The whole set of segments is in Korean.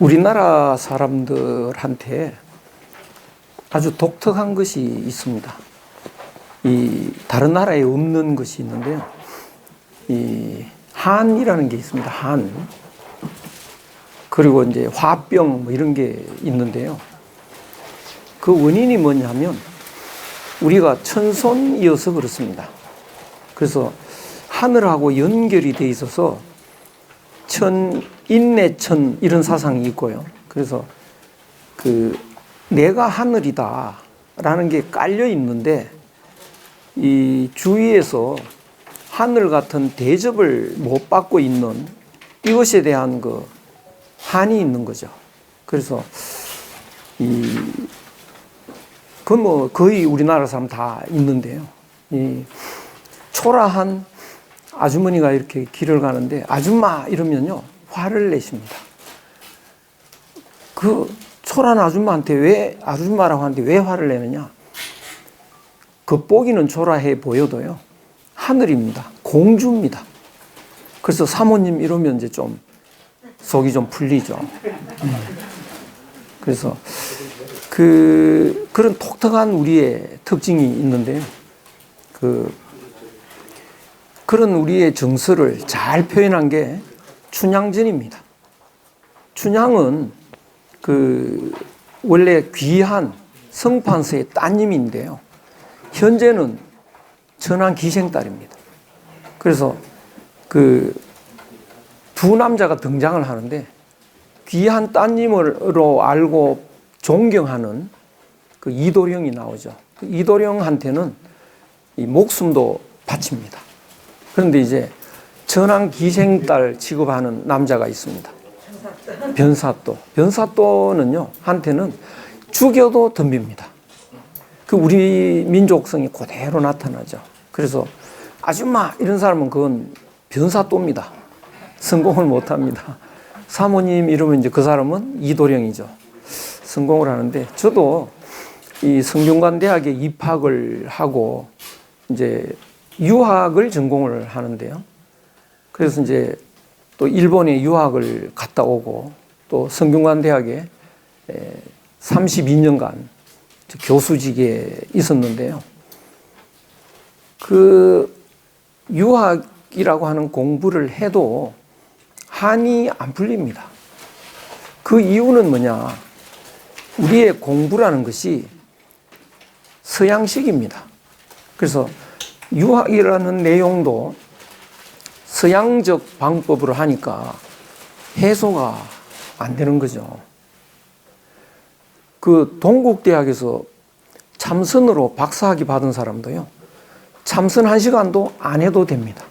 우리나라 사람들한테 아주 독특한 것이 있습니다. 이 다른 나라에 없는 것이 있는데요. 이 한이라는 게 있습니다. 한. 그리고 이제 화병 뭐 이런 게 있는데요. 그 원인이 뭐냐면 우리가 천손이어서 그렇습니다. 그래서 하늘하고 연결이 돼 있어서 인내천 이런 사상이 있고요. 그래서 내가 하늘이다라는 게 깔려 있는데 이 주위에서 하늘 같은 대접을 못 받고 있는 이것에 대한 한이 있는 거죠. 그래서 그건 뭐 거의 우리나라 사람 다 있는데요. 이 초라한 아주머니가 이렇게 길을 가는데 아줌마 이러면요 화를 내십니다. 그 초라한 아줌마라고 하는데 왜 화를 내느냐? 겉보기는 초라해 보여도요 하늘입니다. 공주입니다. 그래서 사모님 이러면 이제 좀 속이 좀 풀리죠. 그래서 그런 독특한 우리의 특징이 있는데요. 그런 우리의 정서를 잘 표현한 게 춘향전입니다. 춘향은 원래 귀한 성판서의 따님인데요. 현재는 천황 기생딸입니다. 그래서 두 남자가 등장을 하는데 귀한 따님으로 알고 존경하는 이도령이 나오죠. 이도령한테는 이 목숨도 바칩니다. 그런데 이제 천황 기생딸 취급하는 남자가 있습니다. 변사또. 변사또는요, 한테는 죽여도 덤빕니다. 우리 민족성이 그대로 나타나죠. 그래서 아줌마 이런 사람은 그건 변사또입니다. 성공을 못 합니다. 사모님 이러면 이제 그 사람은 이도령이죠. 성공을 하는데 저도 이 성균관대학에 입학을 하고 이제 유학을 전공을 하는데요. 그래서 이제 또 일본에 유학을 갔다 오고 또 성균관대학에 32년간 교수직에 있었는데요. 유학이라고 하는 공부를 해도 한이 안 풀립니다. 그 이유는 뭐냐? 우리의 공부라는 것이 서양식입니다. 그래서 유학이라는 내용도 서양적 방법으로 하니까 해소가 안 되는 거죠. 동국대학에서 참선으로 박사학위 받은 사람도요, 참선 1시간도 안 해도 됩니다.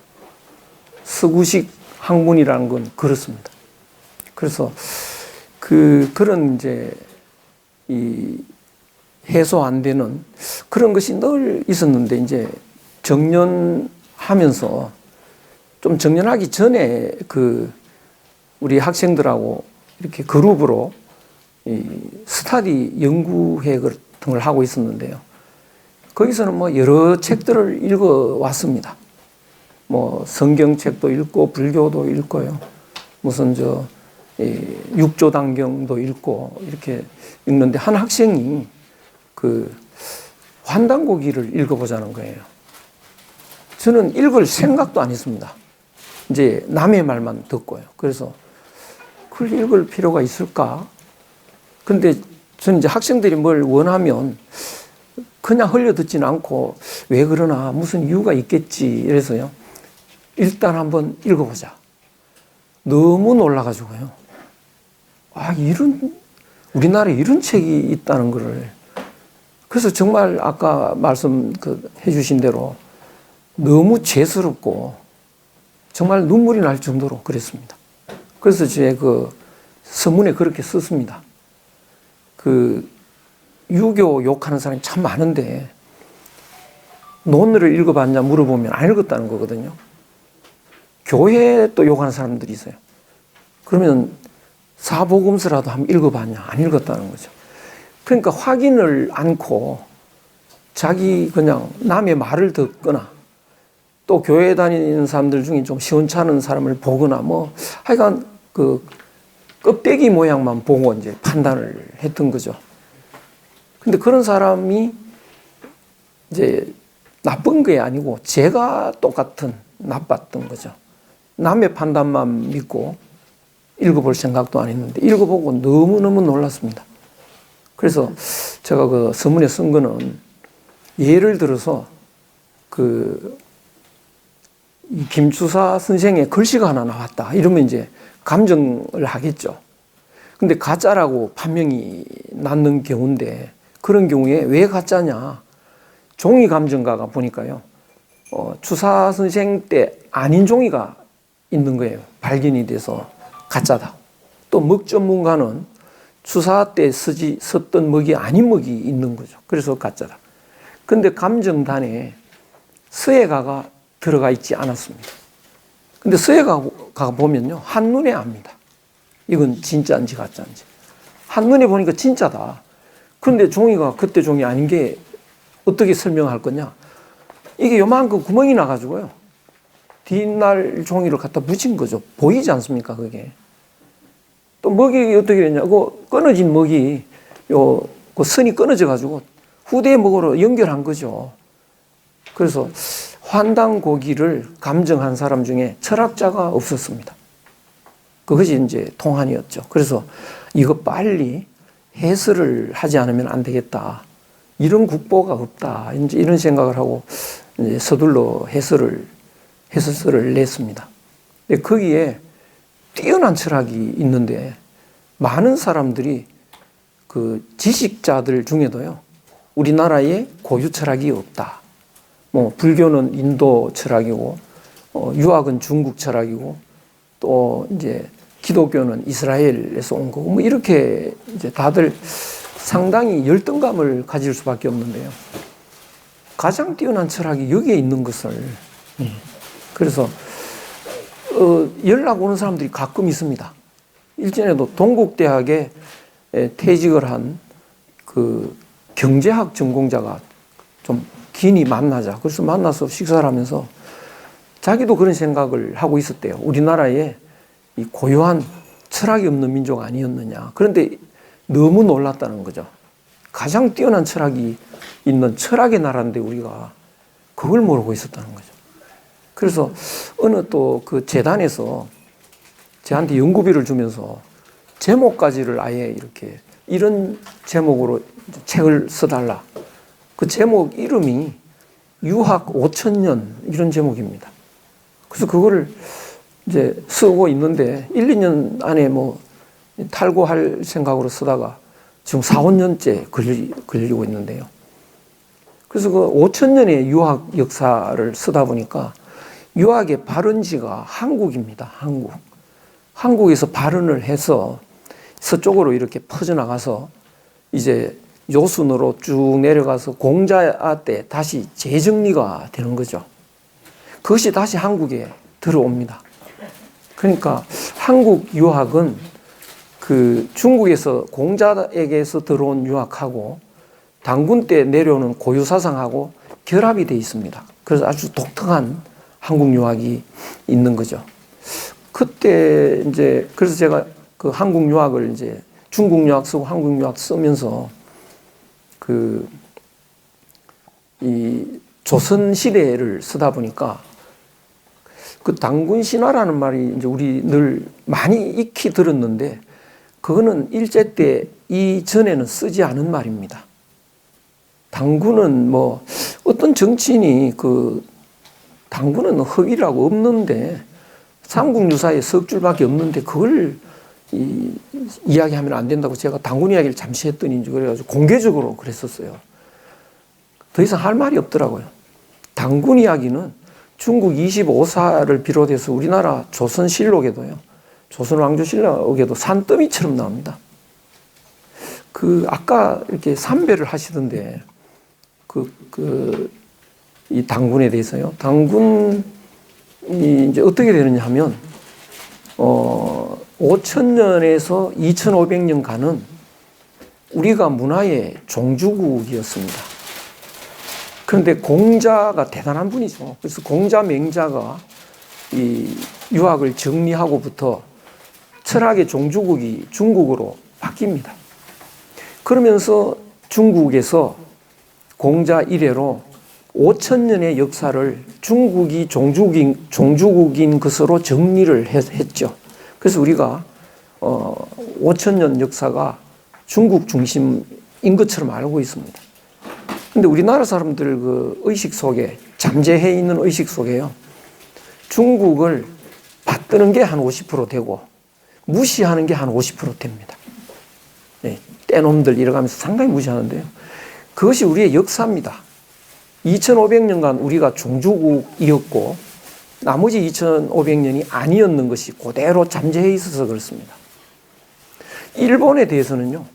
서구식 학문이라는 건 그렇습니다. 그래서 그런 이제 해소 안 되는 그런 것이 늘 있었는데 이제 정년하면서 좀 정년하기 전에 우리 학생들하고 이렇게 그룹으로 스터디 연구회 같은 걸 하고 있었는데요. 거기서는 뭐 여러 책들을 읽어왔습니다. 뭐 성경책도 읽고 불교도 읽고요. 무슨 육조단경도 읽고 이렇게 읽는데 한 학생이 환단고기를 읽어보자는 거예요. 저는 읽을 생각도 안 했습니다. 이제 남의 말만 듣고요. 그래서 그걸 읽을 필요가 있을까? 근데 저는 이제 학생들이 뭘 원하면 그냥 흘려 듣지는 않고 왜 그러나 무슨 이유가 있겠지 이래서요. 일단 한번 읽어보자. 너무 놀라가지고요. 우리나라에 이런 책이 있다는 거를. 그래서 정말 아까 해주신 대로 너무 죄스럽고 정말 눈물이 날 정도로 그랬습니다. 그래서 제 서문에 그렇게 썼습니다. 유교 욕하는 사람이 참 많은데 논어를 읽어봤냐 물어보면 안 읽었다는 거거든요. 교회 또 욕하는 사람들이 있어요. 그러면 사복음서라도 한번 읽어봤냐 안 읽었다는 거죠. 그러니까 확인을 않고 자기 그냥 남의 말을 듣거나 또 교회 다니는 사람들 중에 좀 시원찮은 사람을 보거나 뭐 하여간 껍데기 모양만 보고 이제 판단을 했던 거죠. 근데 그런 사람이 이제 나쁜 게 아니고 제가 똑같은 나빴던 거죠. 남의 판단만 믿고 읽어볼 생각도 안 했는데 읽어보고 너무너무 놀랐습니다. 그래서 제가 그 서문에 쓴 거는 예를 들어서 이 김추사 선생의 글씨가 하나 나왔다. 이러면 이제 감정을 하겠죠. 근데 가짜라고 판명이 났는 경우인데 그런 경우에 왜 가짜냐. 종이 감정가가 보니까요. 추사 선생 때 아닌 종이가 있는 거예요. 발견이 돼서 가짜다. 또 먹 전문가는 추사 때 썼던 먹이 아닌 먹이 있는 거죠. 그래서 가짜다. 근데 감정단에 서예가가 들어가 있지 않았습니다. 근데 서예가가 보면요. 한눈에 압니다. 이건 진짜인지 가짜인지. 한눈에 보니까 진짜다. 그런데 종이가 그때 종이 아닌 게 어떻게 설명할 거냐. 이게 요만큼 구멍이 나가지고요. 뒷날 종이를 갖다 붙인 거죠. 보이지 않습니까, 그게. 또 먹이 어떻게 됐냐고, 끊어진 먹이, 그 선이 끊어져가지고 후대의 먹으로 연결한 거죠. 그래서 환단고기를 감정한 사람 중에 철학자가 없었습니다. 그것이 이제 통한이었죠. 그래서 이거 빨리 해설을 하지 않으면 안 되겠다. 이런 국보가 없다. 이제 이런 생각을 하고 이제 서둘러 해설서를 냈습니다. 거기에 뛰어난 철학이 있는데 많은 사람들이 그 지식자들 중에도요, 우리나라에 고유 철학이 없다. 뭐 불교는 인도 철학이고, 유학은 중국 철학이고, 또 이제 기독교는 이스라엘에서 온 거고, 뭐 이렇게 이제 다들 상당히 열등감을 가질 수밖에 없는데요. 가장 뛰어난 철학이 여기에 있는 것을, 그래서 연락 오는 사람들이 가끔 있습니다. 일전에도 동국대학에 퇴직을 한 그 경제학 전공자가 좀 긴히 만나자. 그래서 만나서 식사를 하면서 자기도 그런 생각을 하고 있었대요. 우리나라에 이 고유한 철학이 없는 민족 아니었느냐. 그런데 너무 놀랐다는 거죠. 가장 뛰어난 철학이 있는 철학의 나라인데 우리가 그걸 모르고 있었다는 거죠. 그래서 어느 또 그 재단에서 저한테 연구비를 주면서 제목까지를 아예 이렇게 이런 제목으로 책을 써달라. 그 제목 이름이 유학 5,000년 이런 제목입니다. 그래서 그거를 이제 쓰고 있는데 1, 2년 안에 뭐 탈고할 생각으로 쓰다가 지금 4, 5년째 걸리고 있는데요. 그래서 그 5,000년의 유학 역사를 쓰다 보니까 유학의 발원지가 한국입니다. 한국에서 발원을 해서 서쪽으로 이렇게 퍼져나가서 이제 요순으로 쭉 내려가서 공자 때 다시 재정리가 되는 거죠. 그것이 다시 한국에 들어옵니다. 그러니까 한국 유학은 그 중국에서 공자에게서 들어온 유학하고 당군 때 내려오는 고유 사상하고 결합이 되어 있습니다. 그래서 아주 독특한 한국 유학이 있는 거죠. 그때 이제 그래서 제가 그 한국 유학을 이제 중국 유학 쓰고 한국 유학 쓰면서 이 조선 시대를 쓰다 보니까 그 당군 신화라는 말이 이제 우리 늘 많이 익히 들었는데 그거는 일제 때 이전에는 쓰지 않은 말입니다. 당군은 뭐 어떤 정치인이 당군은 흑이라고 없는데 삼국유사에 석 줄밖에 없는데 그걸 이야기하면 안 된다고 제가 당군 이야기를 잠시 했더니 그래가지고 공개적으로 그랬었어요. 더 이상 할 말이 없더라고요. 당군 이야기는 중국 25사를 비롯해서 우리나라 조선실록에도요. 조선왕조실록에도 산더미처럼 나옵니다. 아까 이렇게 삼배를 하시던데 이 당군에 대해서요. 당군이 이제 어떻게 되느냐 하면 5,000년에서 2,500년간은 우리가 문화의 종주국이었습니다. 그런데 공자가 대단한 분이죠. 그래서 공자 맹자가 이 유학을 정리하고부터 철학의 종주국이 중국으로 바뀝니다. 그러면서 중국에서 공자 이래로 5,000년의 역사를 중국이 종주국인 것으로 정리를 했죠. 그래서 우리가 5,000년 역사가 중국 중심인 것처럼 알고 있습니다. 근데 우리나라 사람들 그 의식 속에, 잠재해 있는 의식 속에요, 중국을 받드는 게 한 50% 되고 무시하는 게 한 50% 됩니다. 네, 떼놈들 이러가면서 상당히 무시하는데요. 그것이 우리의 역사입니다. 2500년간 우리가 종주국이었고 나머지 2500년이 아니었는 것이 그대로 잠재해 있어서 그렇습니다. 일본에 대해서는요,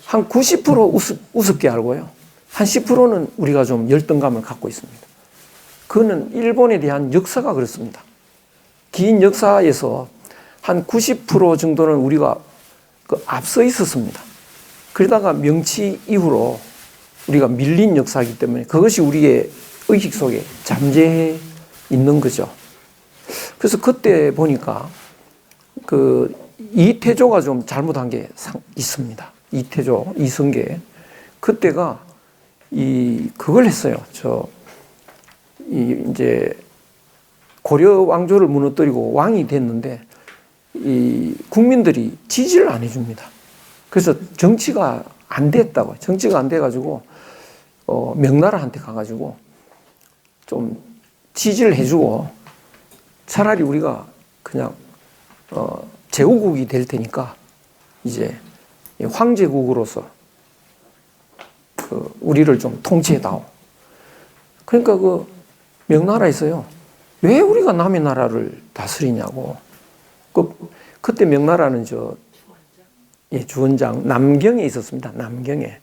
한 90% 우습게 알고요, 한 10%는 우리가 좀 열등감을 갖고 있습니다. 그거는 일본에 대한 역사가 그렇습니다. 긴 역사에서 한 90% 정도는 우리가 앞서 있었습니다. 그러다가 명치 이후로 우리가 밀린 역사이기 때문에 그것이 우리의 의식 속에 잠재해 있는 거죠. 그래서 그때 보니까 그 이태조가 좀 잘못한 게 있습니다. 이태조, 이성계. 그때가 그걸 했어요. 이제 고려 왕조를 무너뜨리고 왕이 됐는데 이 국민들이 지지를 안 해줍니다. 그래서 정치가 안 됐다고. 정치가 안 돼가지고 명나라한테 가가지고 좀 지지를 해주고 차라리 우리가 그냥 제후국이 될 테니까 이제 황제국으로서 우리를 좀 통치해다오. 그러니까 그 명나라에서요, 왜 우리가 남의 나라를 다스리냐고. 그때 명나라는 주원장 남경에 있었습니다. 남경에.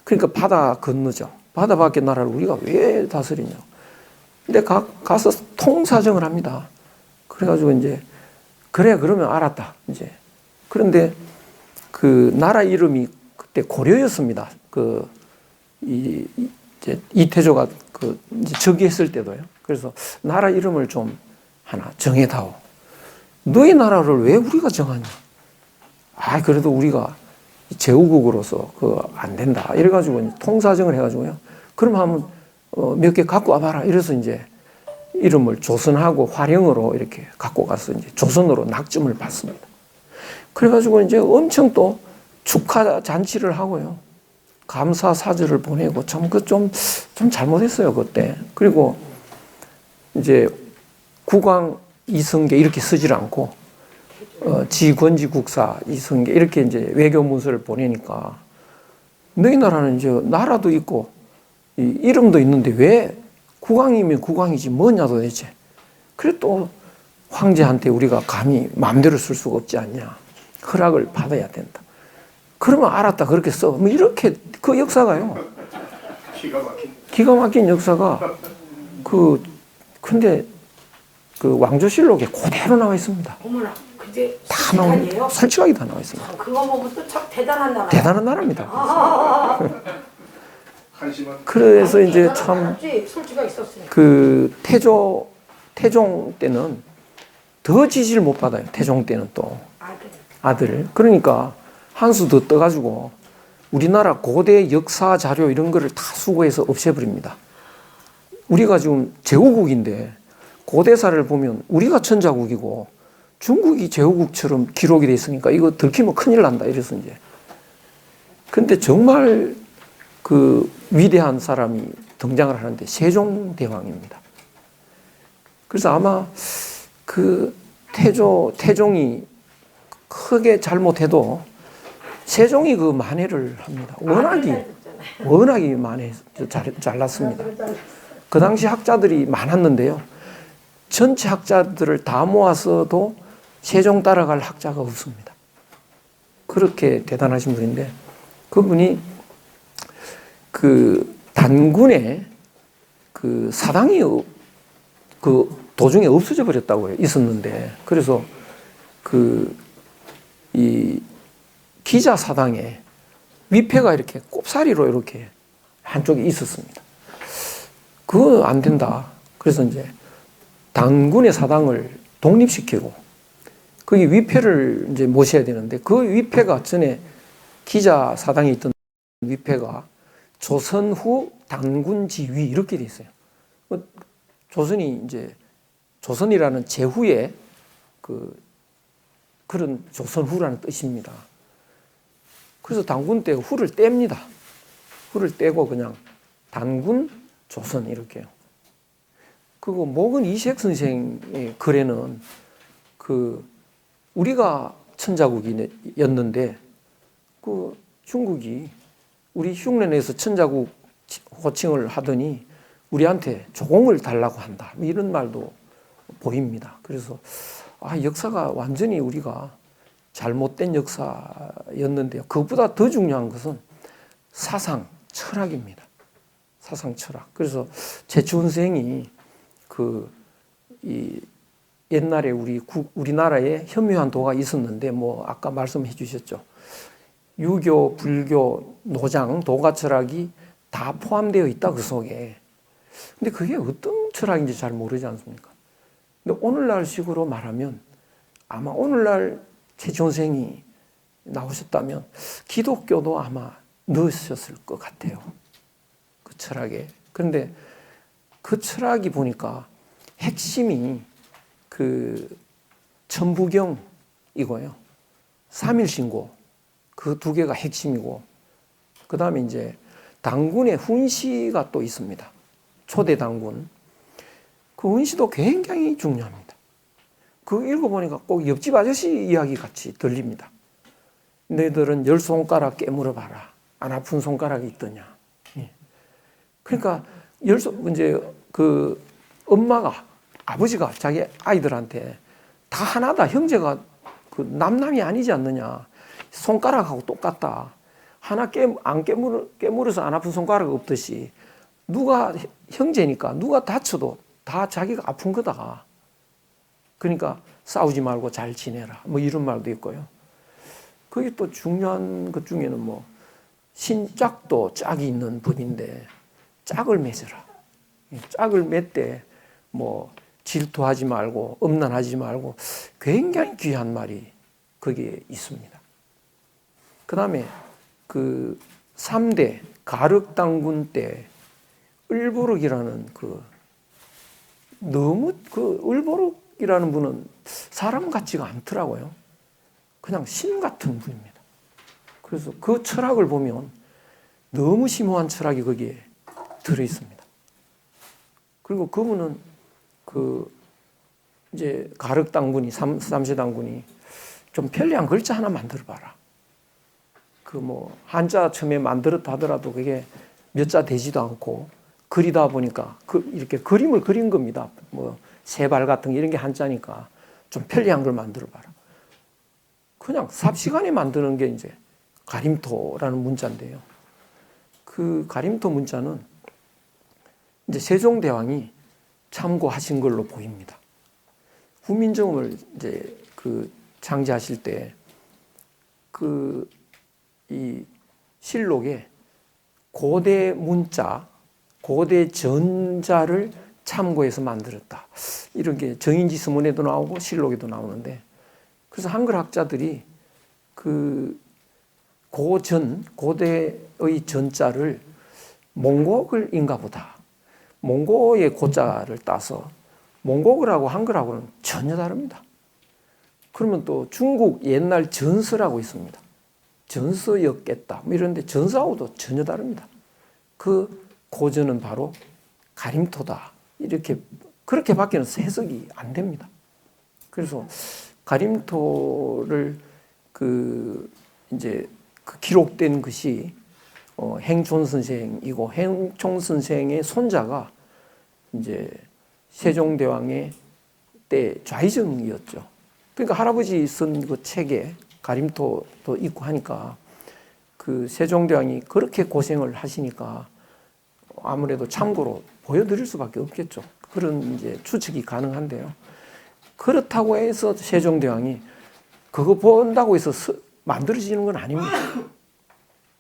그러니까 바다 건너죠. 바다 밖의 나라를 우리가 왜 다스리냐고. 근데 가서 통사정을 합니다. 그래가지고 이제 그래 그러면 알았다. 이제 그런데 그 나라 이름이 그때 고려였습니다. 이제 이태조가 이제 즉위했을 때도요. 그래서 나라 이름을 좀 하나 정해다오. 너희 나라를 왜 우리가 정하냐? 그래도 우리가 제후국으로서 안 된다. 이래가지고 통사정을 해가지고요. 그럼 한번 몇 개 갖고 와봐라. 이래서 이제 이름을 조선하고 화령으로 이렇게 갖고 가서 이제 조선으로 낙점을 받습니다. 그래가지고 이제 엄청 또 축하 잔치를 하고요. 감사 사절을 보내고 좀 잘못했어요, 그때. 그리고 이제 국왕 이성계 이렇게 쓰질 않고 지권지 국사 이성계 이렇게 이제 외교 문서를 보내니까 너희 나라는 이제 나라도 있고 이름도 있는데 왜 국왕이면 국왕이지 뭐냐 도대체. 그래 또 황제한테 우리가 감히 마음대로 쓸 수가 없지 않냐. 허락을 받아야 된다. 그러면 알았다 그렇게 써. 뭐 이렇게 그 역사가요. 기가 막힌 역사가 근데 그 왕조실록에 그대로 나와 있습니다. 어머나, 그게 다 나와, 솔직하게 다 나와 있습니다. 그거 보면 또 참 대단한 나라. 대단한 나라입니다. 그래서 이제 참 그 태종 때는 더 지지를 못 받아요. 태종 때는 또 아들. 그러니까 한수 더 떠가지고 우리나라 고대 역사 자료 이런 거를 다 수거해서 없애버립니다. 우리가 지금 제후국인데 고대사를 보면 우리가 천자국이고 중국이 제후국처럼 기록이 돼 있으니까 이거 들키면 큰일 난다. 이래서 이제. 근데 정말 그 위대한 사람이 등장을 하는데 세종대왕입니다. 그래서 아마 그 태종이 크게 잘못해도 세종이 그 만회를 합니다. 워낙이 만회 잘났습니다. 그 당시 학자들이 많았는데요. 전체 학자들을 다 모아서도 세종 따라갈 학자가 없습니다. 그렇게 대단하신 분인데 그분이 그 단군에 그 사당이 그 도중에 없어져 버렸다고요. 있었는데 그래서 이 기자 사당에 위패가 이렇게 꼽사리로 이렇게 한쪽에 있었습니다. 그거 안 된다. 그래서 이제 단군의 사당을 독립시키고 거기 위패를 이제 모셔야 되는데 그 위패가 전에 기자 사당에 있던 위패가 조선 후 단군 지위 이렇게 돼 있어요. 조선이 이제 조선이라는 제후의 그런 조선 후라는 뜻입니다. 그래서 단군 때 후를 뗍니다. 후를 떼고 그냥 단군 조선 이렇게요. 그리고 목은 이색 선생의 글에는 우리가 천자국이었는데 중국이 우리 흉내내서 천자국 호칭을 하더니 우리한테 조공을 달라고 한다. 이런 말도 보입니다. 그래서 역사가 완전히 우리가 잘못된 역사였는데요. 그것보다 더 중요한 것은 사상, 철학입니다. 사상, 철학. 그래서 최춘생이 옛날에 우리나라에 현묘한 도가 있었는데 아까 말씀해 주셨죠. 유교, 불교, 노장, 도가 철학이 다 포함되어 있다 그 속에. 근데 그게 어떤 철학인지 잘 모르지 않습니까? 근데 오늘날 식으로 말하면 아마 오늘날 최춘생이 나오셨다면 기독교도 아마 넣으셨을 것 같아요. 그 철학에. 그런데 그 철학이 보니까 핵심이 천부경이고요. 삼일신고 그 두 개가 핵심이고 그 다음에 이제 당군의 훈시가 또 있습니다. 초대 당군. 그 훈시도 굉장히 중요합니다. 그거 읽어보니까 꼭 옆집 아저씨 이야기 같이 들립니다. 너희들은 10손가락 깨물어 봐라. 안 아픈 손가락이 있더냐. 그러니까 이제 엄마가 아버지가 자기 아이들한테 다 하나다. 형제가 남남이 아니지 않느냐. 손가락하고 똑같다. 하나 안 깨물어서 안 아픈 손가락 없듯이 누가 형제니까 누가 다쳐도 다 자기가 아픈 거다. 그러니까 싸우지 말고 잘 지내라. 이런 말도 있고요. 거기 또 중요한 것 중에는 신짝도 짝이 있는 법인데 짝을 맺어라. 짝을 맺되 질투하지 말고 엄난하지 말고 굉장히 귀한 말이 거기에 있습니다. 그 다음에 3대 가륵당군 때 을보륵이라는 너무 을보륵이라는 분은 사람 같지가 않더라고요. 그냥 신 같은 분입니다. 그래서 그 철학을 보면 너무 심오한 철학이 거기에 들어 있습니다. 그리고 그분은 이제 가륵당군이 삼세당군이 좀 편리한 글자 하나 만들어 봐라. 한자 처음에 만들었다 하더라도 그게 몇 자 되지도 않고 그리다 보니까 이렇게 그림을 그린 겁니다. 세발 같은 게 이런 게 한자니까 좀 편리한 걸 만들어 봐라. 그냥 삽시간에 만드는 게 이제 가림토라는 문자인데요. 그 가림토 문자는 이제 세종대왕이 참고하신 걸로 보입니다. 후민정음을 이제 창제하실 때 이 실록에 고대 문자, 고대 전자를 참고해서 만들었다. 이런 게 정인지서문에도 나오고 실록에도 나오는데, 그래서 한글 학자들이 고대의 전자를 몽고글인가 보다. 몽고의 고자를 따서 몽고글하고 한글하고는 전혀 다릅니다. 그러면 또 중국 옛날 전서라고 있습니다. 전서였겠다. 이런데 전서하고도 전혀 다릅니다. 그 고전은 바로 가림토다. 그렇게 밖에는 해석이 안 됩니다. 그래서 가림토를 이제 기록된 것이 행촌 선생이고, 행촌 선생의 손자가 이제 세종대왕의 때 좌의정이었죠. 그러니까 할아버지 쓴 그 책에 가림토도 있고 하니까 세종대왕이 그렇게 고생을 하시니까 아무래도 참고로 보여드릴 수밖에 없겠죠. 그런 이제 추측이 가능한데요. 그렇다고 해서 세종대왕이 그거 본다고 해서 만들어지는 건 아닙니다.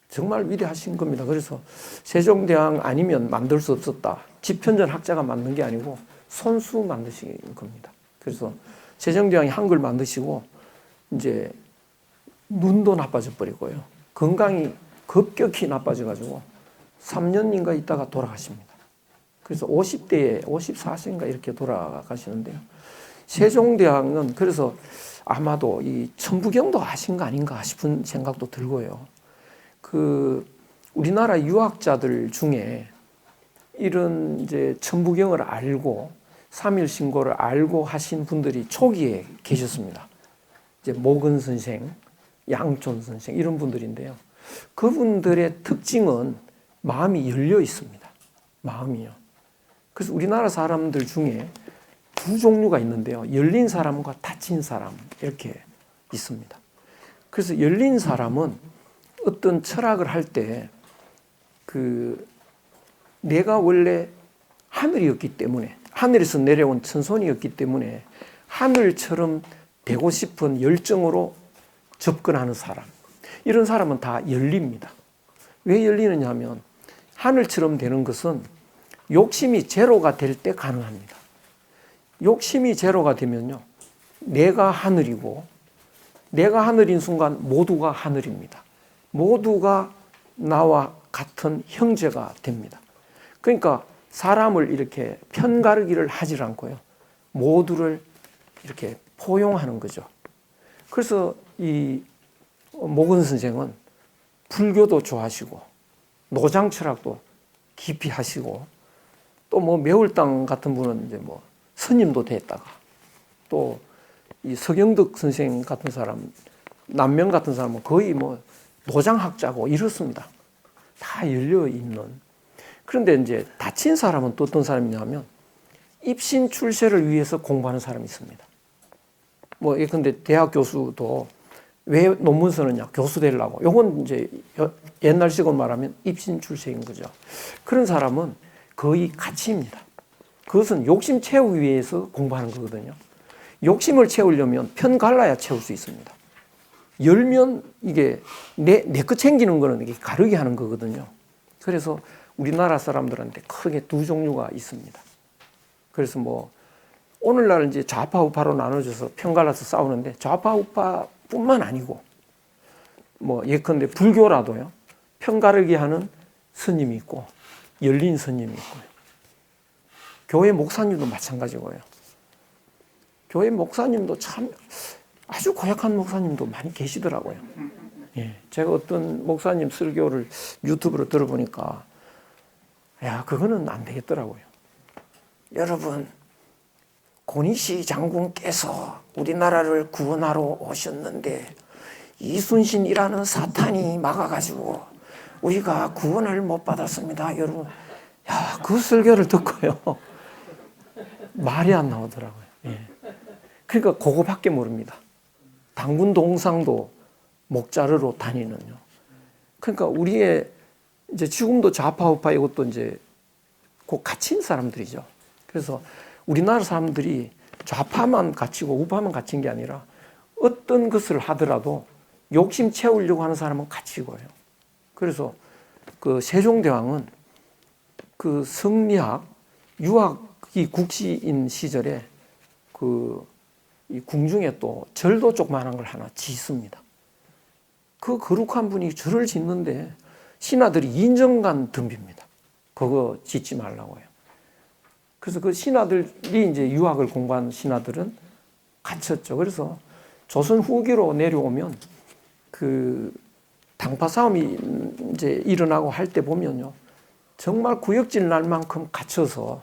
정말 위대하신 겁니다. 그래서 세종대왕 아니면 만들 수 없었다. 집현전 학자가 만든 게 아니고 손수 만드신 겁니다. 그래서 세종대왕이 한글 만드시고 이제 눈도 나빠져 버리고요. 건강이 급격히 나빠져가지고 3년인가 있다가 돌아가십니다. 그래서 50대에 54세인가 이렇게 돌아가시는데요. 세종대왕은 그래서 아마도 이 천부경도 아신 거 아닌가 싶은 생각도 들고요. 그 우리나라 유학자들 중에 이런 이제 천부경을 알고 삼일신고를 알고 하신 분들이 초기에 계셨습니다. 이제 모근 선생, 양촌 선생 이런 분들인데요. 그분들의 특징은 마음이 열려 있습니다. 마음이요. 그래서 우리나라 사람들 중에 두 종류가 있는데요. 열린 사람과 닫힌 사람 이렇게 있습니다. 그래서 열린 사람은 어떤 철학을 할 때 그 내가 원래 하늘이었기 때문에 하늘에서 내려온 천손이었기 때문에 하늘처럼 되고 싶은 열정으로 접근하는 사람. 이런 사람은 다 열립니다. 왜 열리느냐 하면 하늘처럼 되는 것은 욕심이 제로가 될 때 가능합니다. 욕심이 제로가 되면요. 내가 하늘이고 내가 하늘인 순간 모두가 하늘입니다. 모두가 나와 같은 형제가 됩니다. 그러니까 사람을 이렇게 편가르기를 하질 않고요. 모두를 이렇게 포용하는 거죠. 그래서 이 모근 선생은 불교도 좋아하시고 노장 철학도 깊이 하시고 또 뭐 매울당 같은 분은 이제 뭐 스님도 됐다가 또 이 서경덕 선생 같은 사람, 남명 같은 사람은 거의 뭐 노장학자고 이렇습니다. 다 열려 있는. 그런데 이제 다친 사람은 또 어떤 사람이냐면 입신 출세를 위해서 공부하는 사람이 있습니다. 뭐 근데 대학 교수도 왜 논문 쓰느냐? 교수 되려고. 요건 이제 옛날식으로 말하면 입신 출세인 거죠. 그런 사람은 거의 가치입니다. 그것은 욕심 채우기 위해서 공부하는 거거든요. 욕심을 채우려면 편 갈라야 채울 수 있습니다. 열면 이게 내 거 챙기는 거는 이게 가르게 하는 거거든요. 그래서 우리나라 사람들한테 크게 두 종류가 있습니다. 그래서 뭐 오늘날 이제 좌파 우파로 나눠져서 편 갈라서 싸우는데 좌파 우파뿐만 아니고 뭐 예컨대 불교라도요. 편 가르게 하는 스님이 있고 열린 스님이 있고요. 교회 목사님도 마찬가지고요. 교회 목사님도 참 아주 고약한 목사님도 많이 계시더라고요. 예, 제가 어떤 목사님 설교를 유튜브로 들어보니까 야, 그거는 안 되겠더라고요. 여러분, 고니시 장군께서 우리나라를 구원하러 오셨는데 이순신이라는 사탄이 막아가지고 우리가 구원을 못 받았습니다. 여러분, 야, 그 설교를 듣고요. 말이 안 나오더라고요. 예. 그러니까 그거밖에 모릅니다. 당군 동상도 목자르러 다니는요. 그러니까 우리의 이제 지금도 좌파 우파 이것도 이제 그 갇힌 사람들이죠. 그래서 우리나라 사람들이 좌파만 갇히고 우파만 갇힌 게 아니라 어떤 것을 하더라도 욕심 채우려고 하는 사람은 갇히고요. 그래서 그 세종대왕은 그 성리학 유학이 국시인 시절에 그 이 궁중에 또 절도 조그만한 걸 하나 짓습니다. 그 거룩한 분이 절을 짓는데 신하들이 인정간 덤빕니다. 그거 짓지 말라고요. 그래서 그 신하들이 이제 유학을 공부한 신하들은 갇혔죠. 그래서 조선 후기로 내려오면 그 당파 싸움이 이제 일어나고 할 때 보면요. 정말 구역질 날 만큼 갇혀서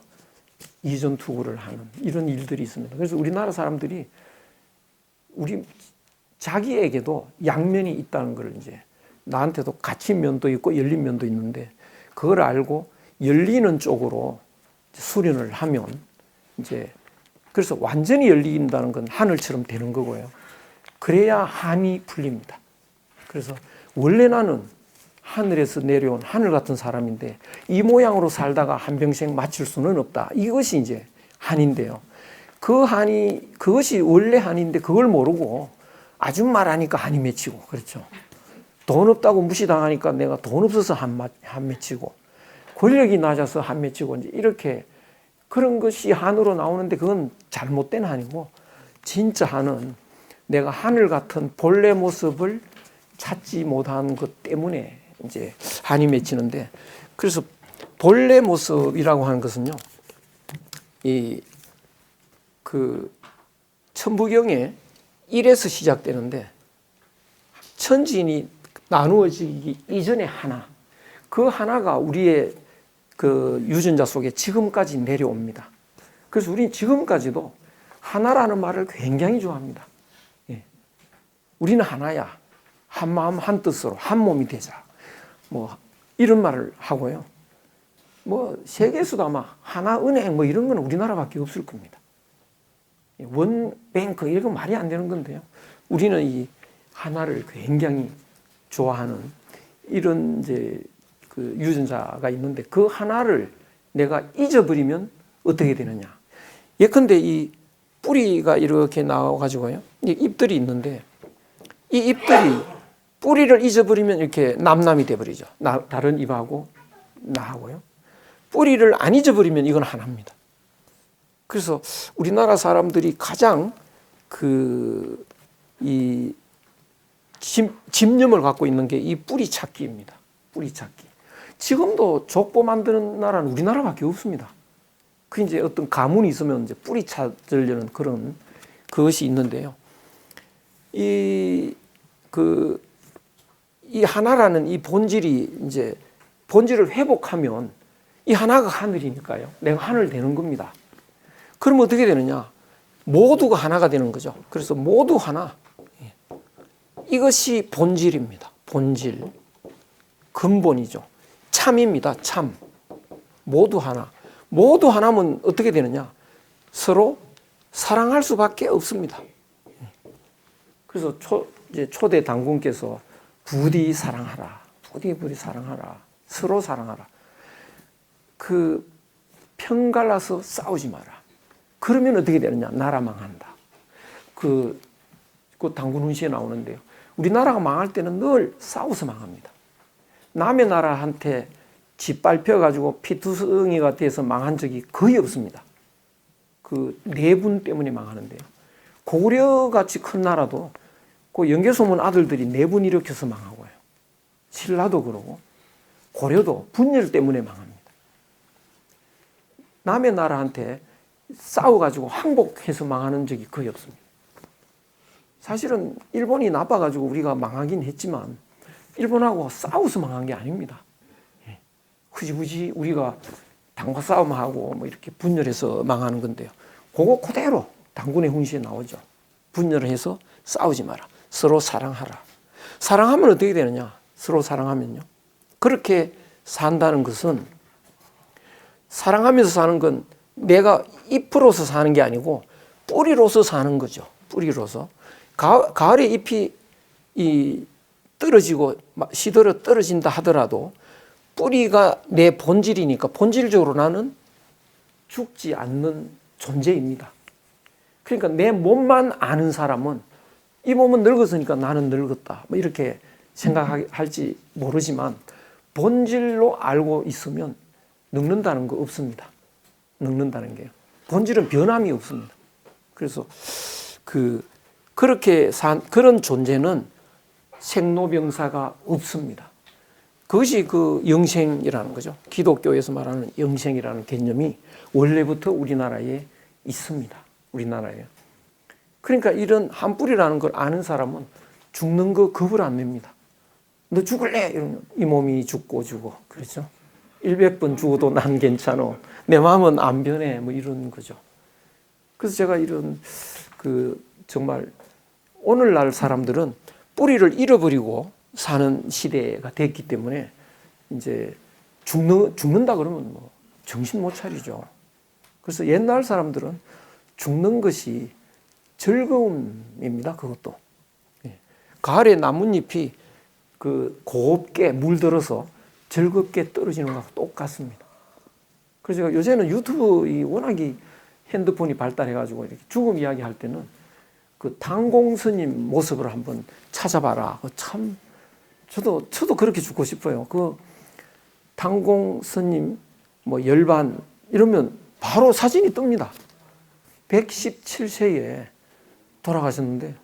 이전 투구를 하는 이런 일들이 있습니다. 그래서 우리나라 사람들이 우리 자기에게도 양면이 있다는 걸 이제 나한테도 갇힌 면도 있고 열린 면도 있는데 그걸 알고 열리는 쪽으로 수련을 하면 이제 그래서 완전히 열린다는 건 하늘처럼 되는 거고요. 그래야 한이 풀립니다. 그래서 원래 나는 하늘에서 내려온 하늘 같은 사람인데 이 모양으로 살다가 한평생 마칠 수는 없다. 이것이 이제 한인데요. 그 한이 그것이 원래 한인데 그걸 모르고 아줌마를 하니까 한이 맺히고 그렇죠. 돈 없다고 무시당하니까 내가 돈 없어서 한 맺히고 권력이 낮아서 한 맺히고 이제 이렇게 그런 것이 한으로 나오는데 그건 잘못된 한이고 진짜 한은 내가 하늘 같은 본래 모습을 찾지 못한 것 때문에 이제 한이 맺히는데, 그래서 본래 모습이라고 하는 것은요, 그 천부경에 1에서 시작되는데, 천지인이 나누어지기 이전에 하나, 그 하나가 우리의 그 유전자 속에 지금까지 내려옵니다. 그래서 우리는 지금까지도 하나라는 말을 굉장히 좋아합니다. 예. 우리는 하나야. 한 마음 한 뜻으로 한 몸이 되자. 뭐 이런 말을 하고요. 뭐 세계에서도 아마 하나은행 뭐 이런 건 우리나라밖에 없을 겁니다. 원뱅크 이런 건 말이 안 되는 건데요. 우리는 이 하나를 굉장히 좋아하는 이런 이제 그 유전자가 있는데, 그 하나를 내가 잊어버리면 어떻게 되느냐. 예컨대 이 뿌리가 이렇게 나와가지고요, 이 잎들이 있는데, 이 잎들이 뿌리를 잊어버리면 이렇게 남남이 돼버리죠. 다른 잎하고 나하고요. 뿌리를 안 잊어버리면 이건 하나입니다. 그래서 우리나라 사람들이 가장 이 집념을 갖고 있는 게 이 뿌리 찾기입니다. 뿌리 찾기. 지금도 족보 만드는 나라는 우리나라밖에 없습니다. 그 이제 어떤 가문이 있으면 이제 뿌리 찾으려는 그런 그것이 있는데요. 이 하나라는 이 본질이 이제 본질을 회복하면 이 하나가 하늘이니까요. 내가 하늘 되는 겁니다. 그럼 어떻게 되느냐? 모두가 하나가 되는 거죠. 그래서 모두 하나. 이것이 본질입니다. 본질. 근본이죠. 참입니다. 참. 모두 하나. 모두 하나면 어떻게 되느냐? 서로 사랑할 수밖에 없습니다. 그래서 이제 초대 당군께서 부디 사랑하라. 부디 사랑하라. 서로 사랑하라. 그 편갈라서 싸우지 마라. 그러면 어떻게 되느냐? 나라 망한다. 그 당군 훈시에 나오는데요. 우리나라가 망할 때는 늘 싸워서 망합니다. 남의 나라한테 짓밟혀가지고 피투성이가 돼서 망한 적이 거의 없습니다. 그 내분 때문에 망하는데요. 고구려같이 큰 나라도 그 영계소문 아들들이 내분 일으켜서 망하고요. 신라도 그러고 고려도 분열 때문에 망합니다. 남의 나라한테 싸워가지고 항복해서 망하는 적이 거의 없습니다. 사실은 일본이 나빠가지고 우리가 망하긴 했지만 일본하고 싸워서 망한 게 아닙니다. 굳이 우리가 당과 싸움하고 뭐 이렇게 분열해서 망하는 건데요. 그거 그대로 당군의 훈시에 나오죠. 분열을 해서 싸우지 마라. 서로 사랑하라. 사랑하면 어떻게 되느냐? 서로 사랑하면요. 그렇게 산다는 것은, 사랑하면서 사는 건 내가 잎으로서 사는 게 아니고 뿌리로서 사는 거죠. 뿌리로서. 가을에 잎이 떨어지고 시들어 떨어진다 하더라도 뿌리가 내 본질이니까 본질적으로 나는 죽지 않는 존재입니다. 그러니까 내 몸만 아는 사람은 이 몸은 늙었으니까 나는 늙었다, 뭐 이렇게 생각할지 모르지만 본질로 알고 있으면 늙는다는 거 없습니다. 늙는다는 게요. 본질은 변함이 없습니다. 그래서 그렇게 그런 존재는 생로병사가 없습니다. 그것이 그 영생이라는 거죠. 기독교에서 말하는 영생이라는 개념이 원래부터 우리나라에 있습니다. 우리나라에. 그러니까 이런 한 뿌리라는 걸 아는 사람은 죽는 거 겁을 안 냅니다. 너 죽을래? 이러면 이 몸이 죽고 그렇죠? 100번 죽어도 난 괜찮아. 내 마음은 안 변해. 뭐 이런 거죠. 그래서 제가 이런 정말 오늘날 사람들은 뿌리를 잃어버리고 사는 시대가 됐기 때문에 이제 죽는다 그러면 뭐 정신 못 차리죠. 그래서 옛날 사람들은 죽는 것이 즐거움입니다. 그것도. 가을에 나뭇잎이 곱게 물들어서 즐겁게 떨어지는 것과 똑같습니다. 그래서 제가 요새는 유튜브 워낙에 핸드폰이 발달해가지고 이렇게 죽음 이야기 할 때는 당공 스님 모습을 한번 찾아봐라. 참 저도 그렇게 죽고 싶어요. 당공 스님 뭐 열반 이러면 바로 사진이 뜹니다. 117세에 돌아가셨는데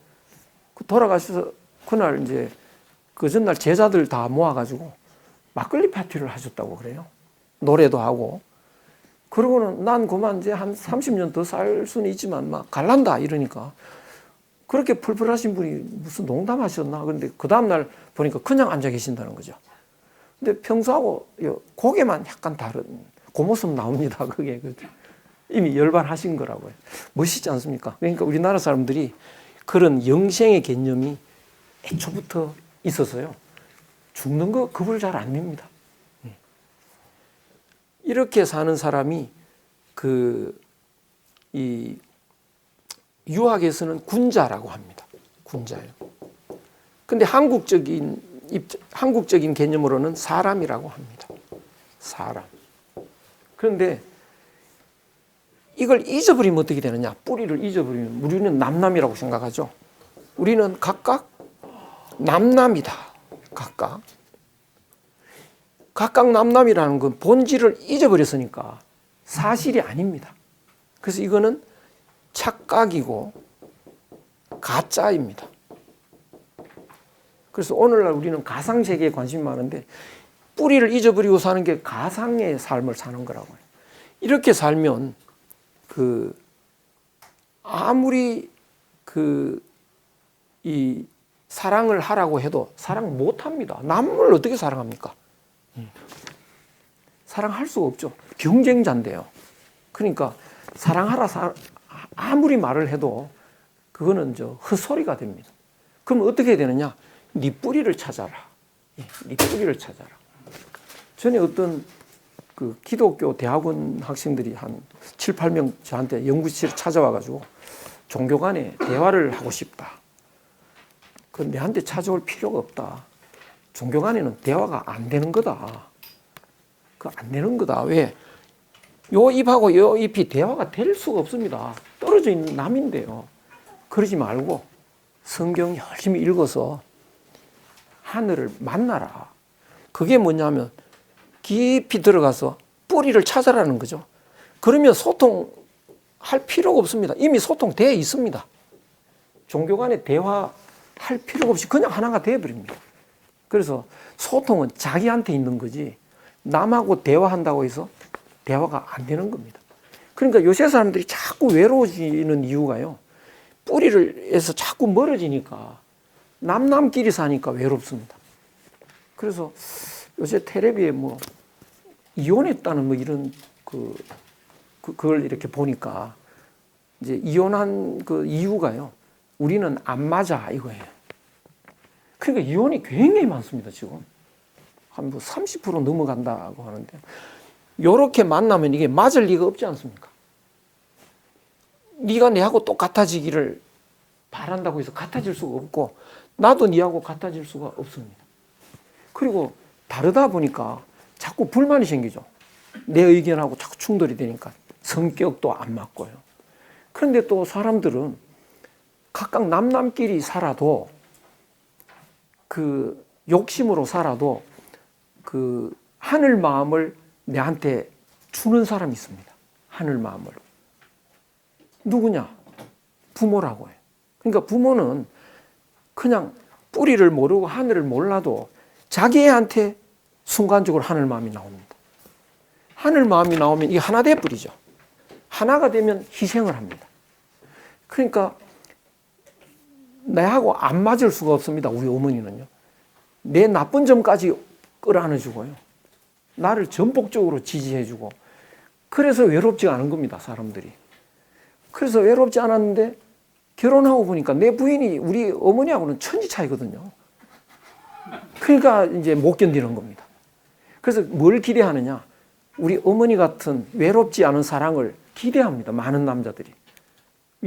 그 돌아가셔서 그날 이제 그 전날 제자들 다 모아가지고 막걸리 파티를 하셨다고 그래요. 노래도 하고. 그러고는 난 그만 이제 한 30년 더 살 수는 있지만 막 갈란다 이러니까 그렇게 풀풀하신 분이 무슨 농담하셨나. 그런데 그 다음날 보니까 그냥 앉아 계신다는 거죠. 근데 평소하고 고개만 약간 다른 그 모습 나옵니다. 그게 이미 열반하신 거라고요. 멋있지 않습니까? 그러니까 우리나라 사람들이 그런 영생의 개념이 애초부터 있어서요. 죽는 거 겁을 잘 안 냅니다. 이렇게 사는 사람이 이 유학에서는 군자라고 합니다. 군자예요. 근데 한국적인 개념으로는 사람이라고 합니다. 사람. 그런데 이걸 잊어버리면 어떻게 되느냐? 뿌리를 잊어버리면 우리는 남남이라고 생각하죠. 우리는 각각 남남이다. 각각 남남이라는 건 본질을 잊어버렸으니까 사실이 아닙니다. 그래서 이거는 착각이고 가짜입니다. 그래서 오늘날 우리는 가상세계에 관심이 많은데 뿌리를 잊어버리고 사는 게 가상의 삶을 사는 거라고요. 이렇게 살면 아무리 이 사랑을 하라고 해도 사랑 못 합니다. 남을 어떻게 사랑합니까? 사랑할 수가 없죠. 경쟁자인데요. 그러니까 사랑하라 아무리 말을 해도 그거는 헛소리가 됩니다. 그럼 어떻게 해야 되느냐? 네 뿌리를 찾아라. 네 뿌리를 찾아라. 전에 어떤 기독교 대학원 학생들이 한 7, 8명 저한테 연구실에 찾아와가지고 종교 간에 대화를 하고 싶다. 그 내한테 찾아올 필요가 없다. 종교 간에는 대화가 안 되는 거다. 안 되는 거다. 왜? 요 입하고 요 잎이 대화가 될 수가 없습니다. 떨어져 있는 남인데요. 그러지 말고 성경 열심히 읽어서 하늘을 만나라. 그게 뭐냐면 깊이 들어가서 뿌리를 찾아라는 거죠. 그러면 소통할 필요가 없습니다. 이미 소통되어 있습니다. 종교 간에 대화할 필요가 없이 그냥 하나가 되어버립니다. 그래서 소통은 자기한테 있는 거지 남하고 대화한다고 해서 대화가 안 되는 겁니다. 그러니까 요새 사람들이 자꾸 외로워지는 이유가요. 뿌리를 해서 자꾸 멀어지니까 남끼리 사니까 외롭습니다. 그래서 요새 텔레비에 이혼했다는 이런 그걸 이렇게 보니까 이제 이혼한 그 이유가요. 우리는 안 맞아 이거예요. 그러니까 이혼이 굉장히 많습니다, 지금. 한 30% 넘어간다고 하는데. 요렇게 만나면 이게 맞을 리가 없지 않습니까? 네가 내하고 똑같아지기를 바란다고 해서 같아질 수가 없고 나도 네하고 같아질 수가 없습니다. 그리고 다르다 보니까 자꾸 불만이 생기죠. 내 의견하고 자꾸 충돌이 되니까 성격도 안 맞고요. 그런데 또 사람들은 각각 남끼리 살아도 욕심으로 살아도 하늘 마음을 내한테 주는 사람이 있습니다. 하늘 마음을. 누구냐? 부모라고 해요. 그러니까 부모는 그냥 뿌리를 모르고 하늘을 몰라도 자기 애한테 순간적으로 하늘 마음이 나옵니다. 하늘 마음이 나오면 이게 하나 돼버리죠. 하나가 되면 희생을 합니다. 그러니까 내하고 안 맞을 수가 없습니다. 우리 어머니는요. 내 나쁜 점까지 끌어안아주고요. 나를 전폭적으로 지지해주고 그래서 외롭지 않은 겁니다. 사람들이. 그래서 외롭지 않았는데 결혼하고 보니까 내 부인이 우리 어머니하고는 천지 차이거든요. 그러니까 이제 못 견디는 겁니다. 그래서 뭘 기대하느냐? 우리 어머니 같은 외롭지 않은 사랑을 기대합니다. 많은 남자들이.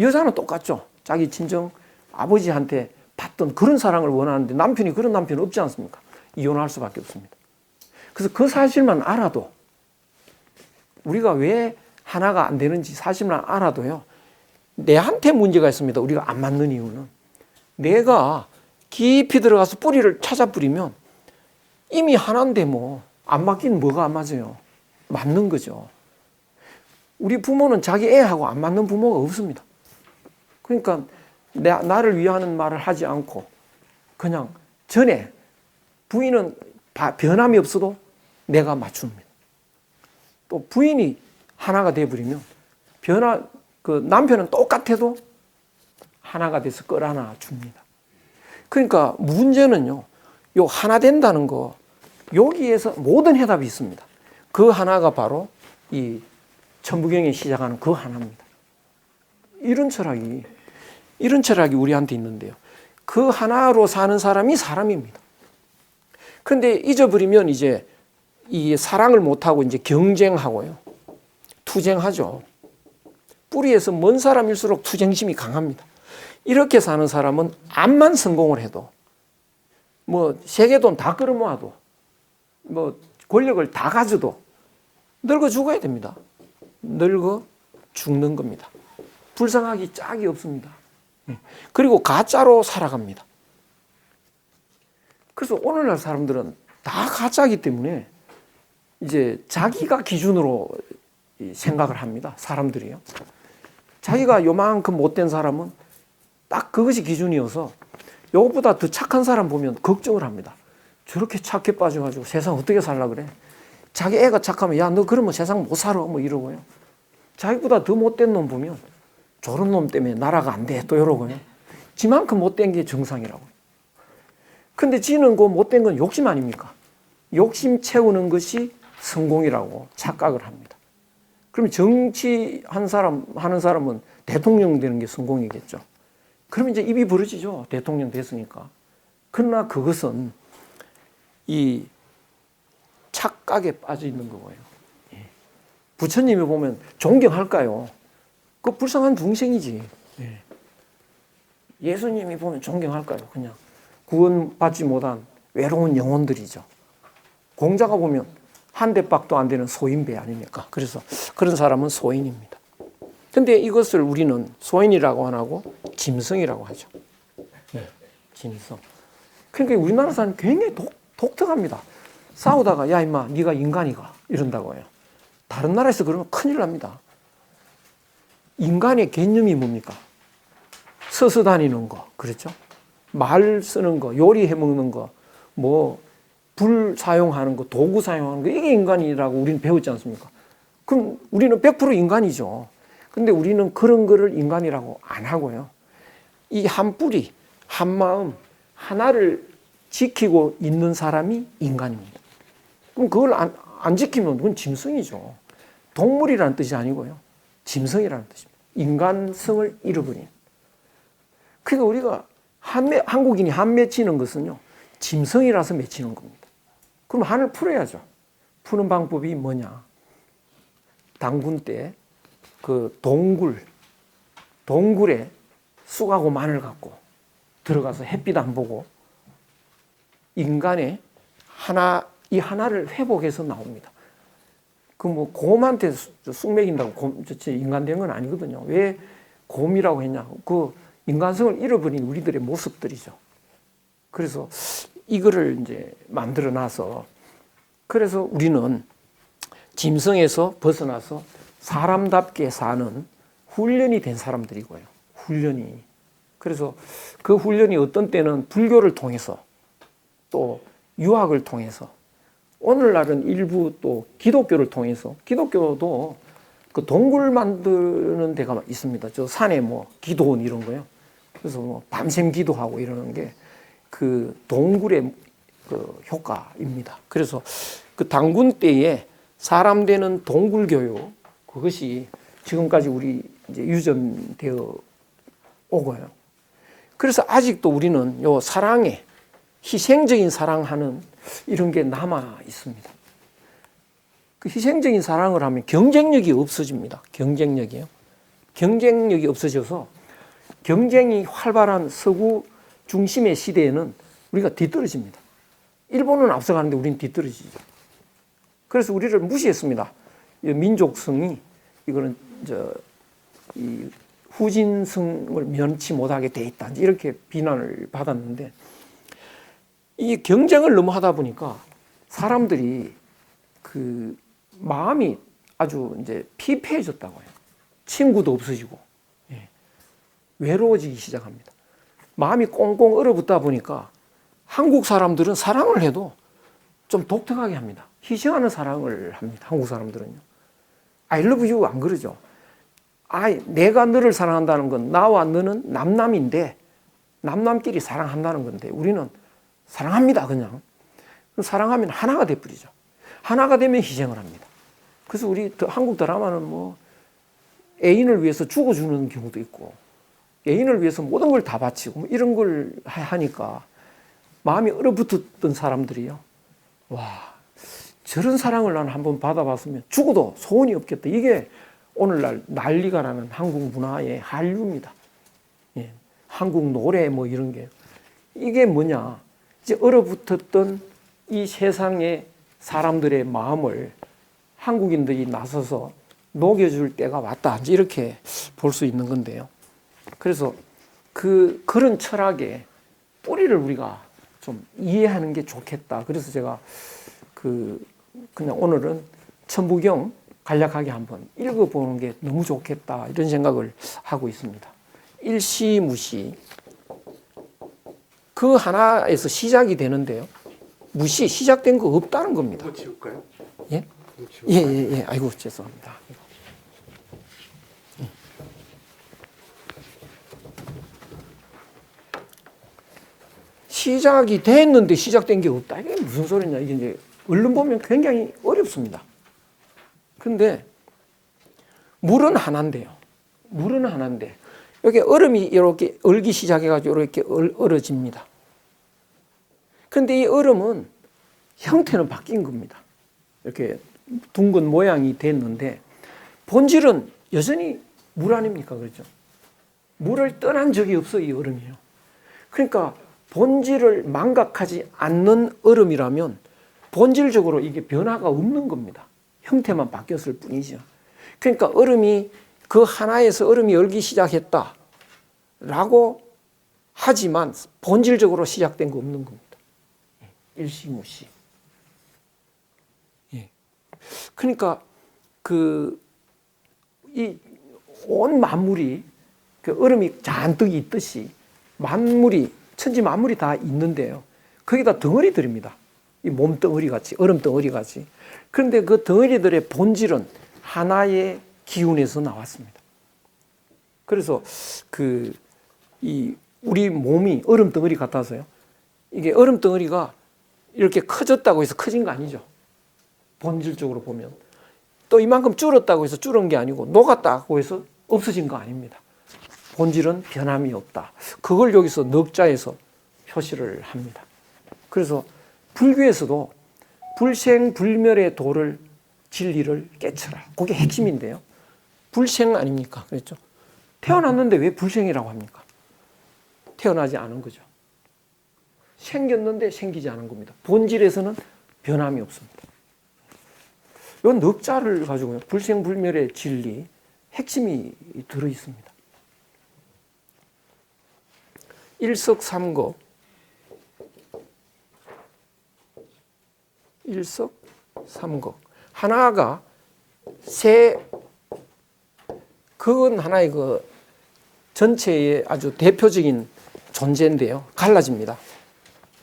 여자는 똑같죠. 자기 친정 아버지한테 받던 그런 사랑을 원하는데 남편이 그런 남편은 없지 않습니까? 이혼할 수밖에 없습니다. 그래서 그 사실만 알아도 우리가 왜 하나가 안 되는지 사실만 알아도요. 내한테 문제가 있습니다. 우리가 안 맞는 이유는 내가 깊이 들어가서 뿌리를 찾아 뿌리면 이미 하나인데 안 맞긴 뭐가 안 맞아요. 맞는 거죠. 우리 부모는 자기 애하고 안 맞는 부모가 없습니다. 그러니까 나를 위하는 말을 하지 않고 그냥 전에 부인은 변함이 없어도 내가 맞춥니다. 또 부인이 하나가 돼버리면 그 남편은 똑같아도 하나가 돼서 끌어안아 줍니다. 그러니까 문제는요, 요 하나 된다는 거, 여기에서 모든 해답이 있습니다. 그 하나가 바로 이 천부경에 시작하는 그 하나입니다. 이런 철학이 우리한테 있는데요. 그 하나로 사는 사람이 사람입니다. 그런데 잊어버리면 이제 이 사랑을 못하고 이제 경쟁하고요. 투쟁하죠. 뿌리에서 먼 사람일수록 투쟁심이 강합니다. 이렇게 사는 사람은 암만 성공을 해도 뭐 세계돈 다 끌어모아도 뭐 권력을 다 가져도 늙어 죽어야 됩니다. 늙어 죽는 겁니다. 불쌍하기 짝이 없습니다. 그리고 가짜로 살아갑니다. 그래서 오늘날 사람들은 다 가짜이기 때문에 이제 자기가 기준으로 생각을 합니다. 사람들이요. 자기가 요만큼 못된 사람은 딱 그것이 기준이어서 요것보다 더 착한 사람 보면 걱정을 합니다. 저렇게 착해 빠져가지고 세상 어떻게 살라 그래? 자기 애가 착하면 야, 너 그러면 세상 못 살아 뭐 이러고요. 자기보다 더 못된 놈 보면 저런 놈 때문에 나라가 안 돼 또 이러고요. 지만큼 못된 게 정상이라고요. 근데 지는 그 못된 건 욕심 아닙니까? 욕심 채우는 것이 성공이라고 착각을 합니다. 그럼 정치 하는 사람은 대통령 되는 게 성공이겠죠. 그러면 이제 입이 부러지죠. 대통령 됐으니까. 그러나 그것은 이 착각에 빠져 있는 거고요. 부처님이 보면 존경할까요? 그 불쌍한 중생이지. 예수님이 보면 존경할까요? 그냥 구원받지 못한 외로운 영혼들이죠. 공자가 보면 한 대박도 안 되는 소인배 아닙니까? 그래서 그런 사람은 소인입니다. 근데 이것을 우리는 소인이라고 안 하고 짐승이라고 하죠. 짐승. 그러니까 우리나라 사람 굉장히 독특합니다. 싸우다가 야 임마 네가 인간이가 이런다고 해요. 다른 나라에서 그러면 큰일 납니다. 인간의 개념이 뭡니까? 서서 다니는 거, 그렇죠? 말 쓰는 거, 요리해 먹는 거, 뭐 불 사용하는 거, 도구 사용하는 거, 이게 인간이라고 우리는 배웠지 않습니까? 그럼 우리는 100% 인간이죠. 근데 우리는 그런 거를 인간이라고 안 하고요. 이 한 뿌리, 한 마음, 하나를 지키고 있는 사람이 인간입니다. 그럼 그걸 안 지키면 그건 짐승이죠. 동물이라는 뜻이 아니고요. 짐승이라는 뜻입니다. 인간성을 잃어버린. 그러니까 우리가 한국인이 한 맺히는 것은요, 짐승이라서 맺히는 겁니다. 그럼 한을 풀어야죠. 푸는 방법이 뭐냐? 당군 때 그 동굴에 쑥하고 마늘 갖고 들어가서 햇빛 안 보고 인간의 이 하나를 회복해서 나옵니다. 그 뭐 곰한테 쑥 먹인다고 인간 된 건 아니거든요. 왜 곰이라고 했냐? 그 인간성을 잃어버린 우리들의 모습들이죠. 그래서 이거를 이제 만들어 놔서 그래서 우리는 짐승에서 벗어나서 사람답게 사는 훈련이 된 사람들이고요. 훈련이. 그래서 그 훈련이 어떤 때는 불교를 통해서 또 유학을 통해서 오늘날은 일부 또 기독교를 통해서 기독교도 그 동굴 만드는 데가 있습니다. 저 산에 뭐 기도원 이런 거요. 그래서 뭐 밤샘 기도하고 이러는 게 그 동굴의 그 효과입니다. 그래서 그 당군 때에 사람 되는 동굴 교육 그것이 지금까지 우리 이제 유전되어 오고요. 그래서 아직도 우리는 요 사랑에 희생적인 사랑하는 이런 게 남아 있습니다. 그 희생적인 사랑을 하면 경쟁력이 없어집니다. 경쟁력이요. 경쟁력이 없어져서 경쟁이 활발한 서구 중심의 시대에는 우리가 뒤떨어집니다. 일본은 앞서가는데 우리는 뒤떨어지죠. 그래서 우리를 무시했습니다. 민족성이 이거는 이 후진성을 면치 못하게 돼 있다. 이렇게 비난을 받았는데 이 경쟁을 너무 하다 보니까 사람들이 그 마음이 아주 이제 피폐해졌다고요. 친구도 없어지고. 외로워지기 시작합니다. 마음이 꽁꽁 얼어붙다 보니까 한국 사람들은 사랑을 해도 좀 독특하게 합니다. 희생하는 사랑을 합니다. 한국 사람들은요. I love you 안 그러죠. 내가 너를 사랑한다는 건 나와 너는 남남인데 남남끼리 사랑한다는 건데 우리는 사랑합니다. 그냥. 사랑하면 하나가 돼버리죠. 하나가 되면 희생을 합니다. 그래서 우리 한국 드라마는 뭐 애인을 위해서 죽어주는 경우도 있고 애인을 위해서 모든 걸 다 바치고 뭐 이런 걸 하니까 마음이 얼어붙었던 사람들이요. 와, 저런 사랑을 나는 한번 받아봤으면 죽어도 소원이 없겠다. 이게 오늘날 난리가 나는 한국 문화의 한류입니다. 예, 한국 노래 뭐 이런 게. 이게 뭐냐. 이제 얼어붙었던 이 세상의 사람들의 마음을 한국인들이 나서서 녹여줄 때가 왔다. 이제 이렇게 볼 수 있는 건데요. 그래서 그런 철학의 뿌리를 우리가 좀 이해하는 게 좋겠다. 그래서 제가 그냥 오늘은 천부경 간략하게 한번 읽어보는 게 너무 좋겠다. 이런 생각을 하고 있습니다. 일시무시. 그 하나에서 시작이 되는데요. 무시, 시작된 거 없다는 겁니다. 이거 지울까요? 예? 예. 아이고, 죄송합니다. 시작이 됐는데 시작된 게 없다. 이게 무슨 소리냐. 이게 이제 얼른 보면 굉장히 어렵습니다. 근데 물은 하나인데요. 물은 하나인데 여기 얼음이 이렇게 얼기 시작해가지고 이렇게 얼어집니다. 근데 이 얼음은 형태는 바뀐 겁니다. 이렇게 둥근 모양이 됐는데 본질은 여전히 물 아닙니까? 그렇죠? 물을 떠난 적이 없어, 이 얼음이요. 그러니까 본질을 망각하지 않는 얼음이라면 본질적으로 이게 변화가 없는 겁니다. 형태만 바뀌었을 뿐이죠. 그러니까 얼음이 그 하나에서 얼음이 얼기 시작했다 라고 하지만 본질적으로 시작된 거 없는 겁니다. 일시무시. 예. 그러니까 이 온 만물이 그 얼음이 잔뜩 있듯이 만물이 천지 만물이 다 있는데요. 거기다 덩어리들입니다. 이 몸덩어리 같이, 얼음 덩어리 같이. 그런데 그 덩어리들의 본질은 하나의 기운에서 나왔습니다. 그래서 우리 몸이 얼음 덩어리 같아서요. 이게 얼음 덩어리가 이렇게 커졌다고 해서 커진 거 아니죠. 본질적으로 보면. 또 이만큼 줄었다고 해서 줄은 게 아니고 녹았다고 해서 없어진 거 아닙니다. 본질은 변함이 없다. 그걸 여기서 넉자에서 표시를 합니다. 그래서 불교에서도 불생불멸의 도를 진리를 깨쳐라. 그게 핵심인데요. 불생 아닙니까? 그랬죠? 태어났는데 왜 불생이라고 합니까? 태어나지 않은 거죠. 생겼는데 생기지 않은 겁니다. 본질에서는 변함이 없습니다. 이 넉자를 가지고 불생불멸의 진리, 핵심이 들어 있습니다. 일석삼거. 일석삼거. 하나가 그건 하나의 전체의 아주 대표적인 존재인데요. 갈라집니다.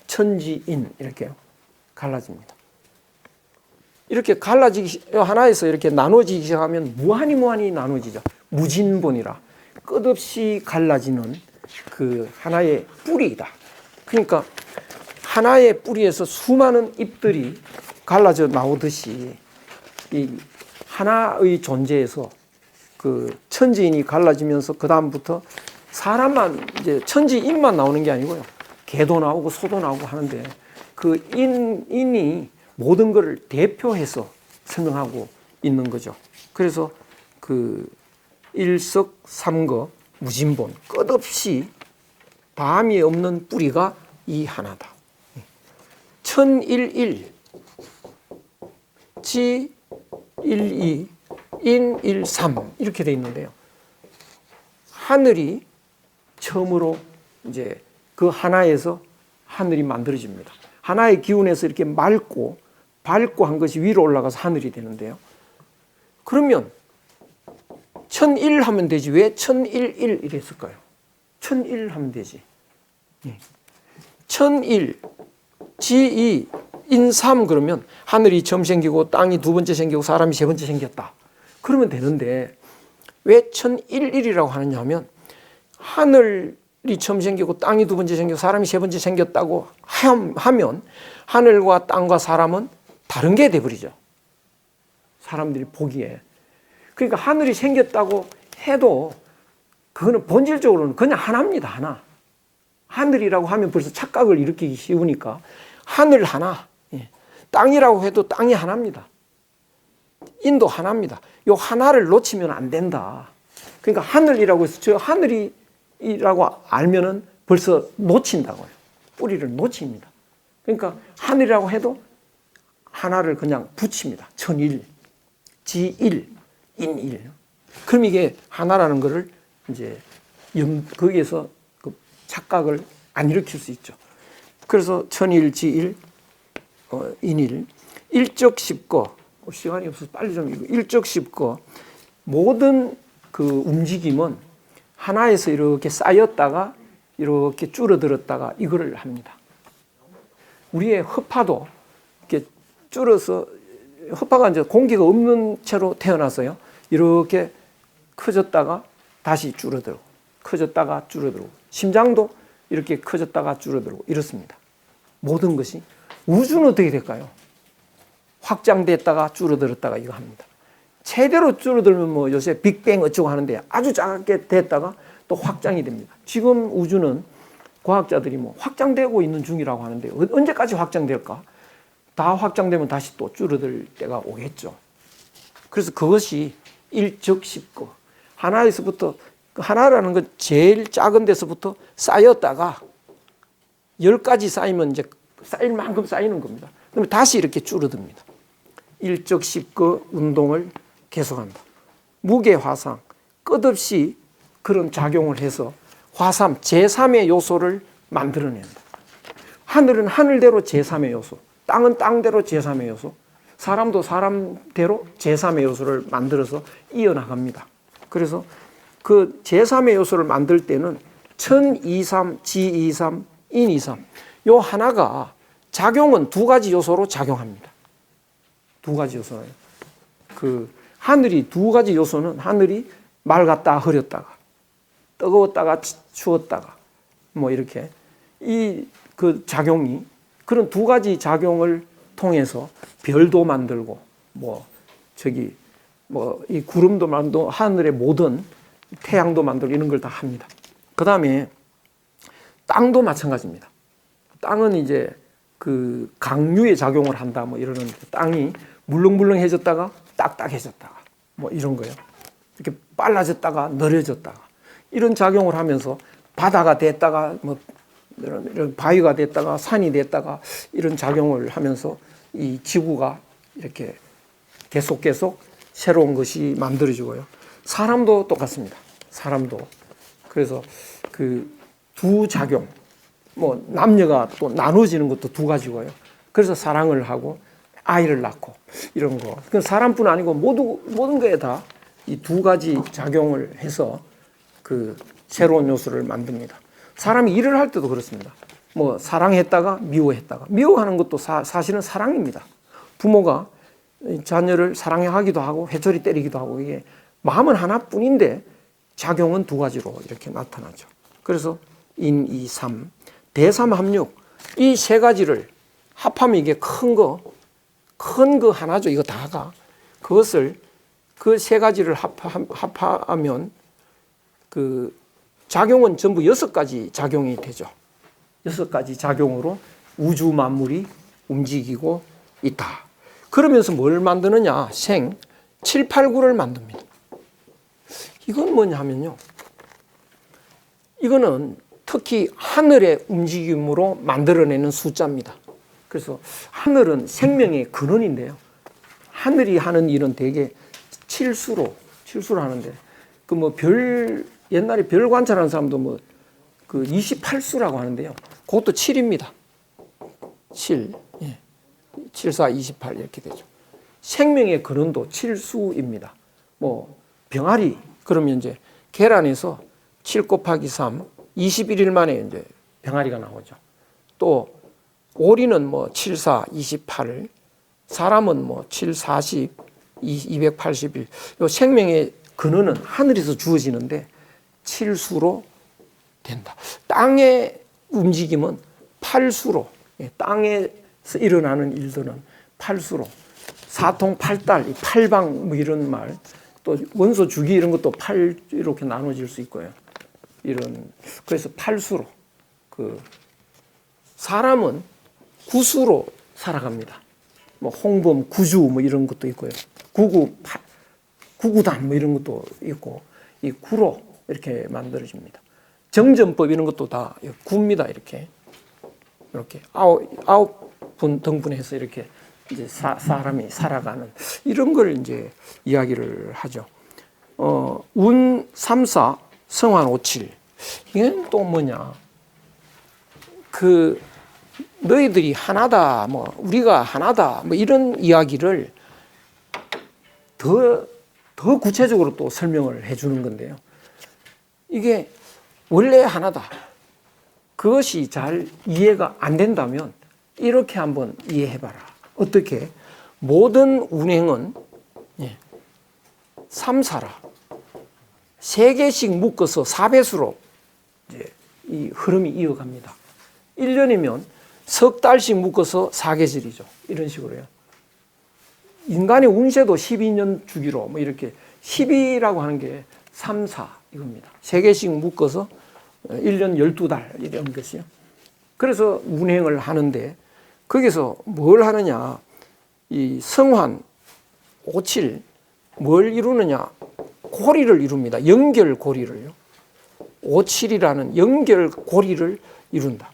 천지인 이렇게 갈라집니다. 이렇게 하나에서 이렇게 나눠지기 시작하면 무한히 나눠지죠. 무진본이라 끝없이 갈라지는 그 하나의 뿌리이다. 그러니까 하나의 뿌리에서 수많은 잎들이 갈라져 나오듯이 이 하나의 존재에서 그 천지인이 갈라지면서 그 다음부터 사람만 이제 천지인만 나오는 게 아니고요. 개도 나오고 소도 나오고 하는데 그 인이 모든 것을 대표해서 설명하고 있는 거죠. 그래서 그 일석삼거 무진본 끝없이 다함이 없는 뿌리가 이 하나다. 천일일 지일이 인일삼 이렇게 돼 있는데요. 하늘이 처음으로 이제 그 하나에서 하늘이 만들어집니다. 하나의 기운에서 이렇게 맑고 밝고 한 것이 위로 올라가서 하늘이 되는데요. 그러면 천일 하면 되지 왜 천일일 이랬을까요? 천일 하면 되지. 천일, 지이, 인삼 그러면 하늘이 처음 생기고 땅이 두 번째 생기고 사람이 세 번째 생겼다. 그러면 되는데 왜 천일일이라고 하느냐 하면 하늘이 처음 생기고 땅이 두 번째 생기고 사람이 세 번째 생겼다고 하면 하늘과 땅과 사람은 다른 게 돼버리죠. 사람들이 보기에. 그러니까 하늘이 생겼다고 해도 그거는 본질적으로는 그냥 하나입니다. 하나. 하늘이라고 하면 벌써 착각을 일으키기 쉬우니까 하늘 하나. 땅이라고 해도 땅이 하나입니다. 인도 하나입니다. 요 하나를 놓치면 안 된다. 그러니까 하늘이라고 해서 저 하늘이라고 알면은 벌써 놓친다고요. 뿌리를 놓칩니다. 그러니까 하늘이라고 해도 하나를 그냥 붙입니다. 천일, 지일, 인일. 그럼 이게 하나라는 것을 이제 거기에서 그 착각을 안 일으킬 수 있죠. 그래서 천일, 지일, 인일, 일적십거. 시간이 없어서 빨리 좀 읽어. 일적십거. 모든 그 움직임은 하나에서 이렇게 쌓였다가 이렇게 줄어들었다가 이거를 합니다. 우리의 허파도 이렇게 줄어서 허파가 이제 공기가 없는 채로 태어났어요. 이렇게 커졌다가 다시 줄어들고 커졌다가 줄어들고 심장도 이렇게 커졌다가 줄어들고 이렇습니다. 모든 것이 우주는 어떻게 될까요? 확장됐다가 줄어들었다가 이거 합니다. 최대로 줄어들면 뭐 요새 빅뱅 어쩌고 하는데 아주 작게 됐다가 또 확장이 됩니다. 지금 우주는 과학자들이 뭐 확장되고 있는 중이라고 하는데 언제까지 확장될까? 다 확장되면 다시 또 줄어들 때가 오겠죠. 그래서 그것이 일적십거. 하나에서부터 하나라는 건 제일 작은 데서부터 쌓였다가 10가지 쌓이면 이제 쌓일 만큼 쌓이는 겁니다. 그러면 다시 이렇게 줄어듭니다. 일적십거 운동을 계속한다. 무게화상 끝없이 그런 작용을 해서 화삼 제3의 요소를 만들어낸다. 하늘은 하늘대로 제3의 요소, 땅은 땅대로 제3의 요소, 사람도 사람대로 제3의 요소를 만들어서 이어나갑니다. 그래서 그 제3의 요소를 만들 때는 천2삼, 지2삼, 인2삼 요 하나가 작용은 두 가지 요소로 작용합니다. 두 가지 요소는 그 하늘이 두 가지 요소는 하늘이 맑았다 흐렸다가 뜨거웠다가 추웠다가 뭐 이렇게 이 그 작용이 그런 두 가지 작용을 통해서 별도 만들고 뭐 저기 뭐 이 구름도 만들고 하늘의 모든 태양도 만들고 이런 걸 다 합니다. 그 다음에 땅도 마찬가지입니다. 땅은 이제 그 강류의 작용을 한다 뭐 이러는데 땅이 물렁물렁해졌다가 딱딱해졌다가 뭐 이런 거요. 이렇게 빨라졌다가 느려졌다가 이런 작용을 하면서 바다가 됐다가 뭐 이런 바위가 됐다가 산이 됐다가 이런 작용을 하면서 이 지구가 이렇게 계속 새로운 것이 만들어지고요. 사람도 똑같습니다. 사람도 그래서 그 두 작용 뭐 남녀가 또 나눠지는 것도 두 가지고요. 그래서 사랑을 하고 아이를 낳고 이런 거. 그 사람뿐 아니고 모든 거에 다 이 두 가지 작용을 해서 그 새로운 요소를 만듭니다. 사람이 일을 할 때도 그렇습니다. 뭐 사랑했다가 미워했다가 미워하는 것도 사실은 사랑입니다. 부모가 자녀를 사랑하기도 하고 회초리 때리기도 하고 이게 마음은 하나뿐인데 작용은 두 가지로 이렇게 나타나죠. 그래서 인, 이, 삼, 대삼합육 이 세 가지를 합하면 이게 큰 거 하나죠. 이거 다가 그것을 그 세 가지를 합하면 그 작용은 전부 6가지 작용이 되죠. 6가지 작용으로 우주 만물이 움직이고 있다. 그러면서 뭘 만드느냐? 생, 7, 8, 9를 만듭니다. 이건 뭐냐 하면요. 이거는 특히 하늘의 움직임으로 만들어내는 숫자입니다. 그래서 하늘은 생명의 근원인데요. 하늘이 하는 일은 대개 칠수로 하는데 그 뭐 옛날에 별 관찰하는 사람도 뭐 그 28수라고 하는데요. 그것도 7입니다. 7. 예. 7, 4, 28 이렇게 되죠. 생명의 근원도 7수입니다. 뭐 병아리 그러면 이제 계란에서 7 곱하기 3 21일 만에 이제 병아리가 나오죠. 또 오리는 뭐 7, 4, 28일, 사람은 뭐 7, 40, 280일. 요 생명의 근원은 하늘에서 주어지는데 7수로 된다. 땅의 움직임은 8수로, 땅에서 일어나는 일들은 8수로, 사통팔달, 팔방 뭐 이런 말, 또 원소 주기 이런 것도 8 이렇게 나눠질 수 있고요. 이런 그래서 8수로 그 사람은 9수로 살아갑니다. 뭐 홍범, 구주 뭐 이런 것도 있고요. 구구단 뭐 이런 것도 있고 이 구로 이렇게 만들어집니다. 정전법 이런 것도 다 구입니다. 이렇게 아홉 분 등분해서 이렇게 이제 사람이 살아가는 이런 걸 이제 이야기를 하죠. 운 3사 성환 57 이건 또 뭐냐? 그 너희들이 하나다, 뭐 우리가 하나다, 뭐 이런 이야기를 더 구체적으로 또 설명을 해주는 건데요. 이게 원래 하나다. 그것이 잘 이해가 안 된다면 이렇게 한번 이해해봐라. 어떻게? 모든 운행은 3사라. 3개씩 묶어서 4배수로 이제 이 흐름이 이어갑니다. 1년이면 석 달씩 묶어서 4계절이죠. 이런 식으로요. 인간의 운세도 12년 주기로 뭐 이렇게 10이라고 하는 게 3, 4 이겁니다. 3개씩 묶어서 1년 12달 이런 것이요. 그래서 운행을 하는데 거기서 뭘 하느냐? 이 성환 57 뭘 이루느냐? 고리를 이룹니다. 연결고리를요. 57이라는 연결고리를 이룬다.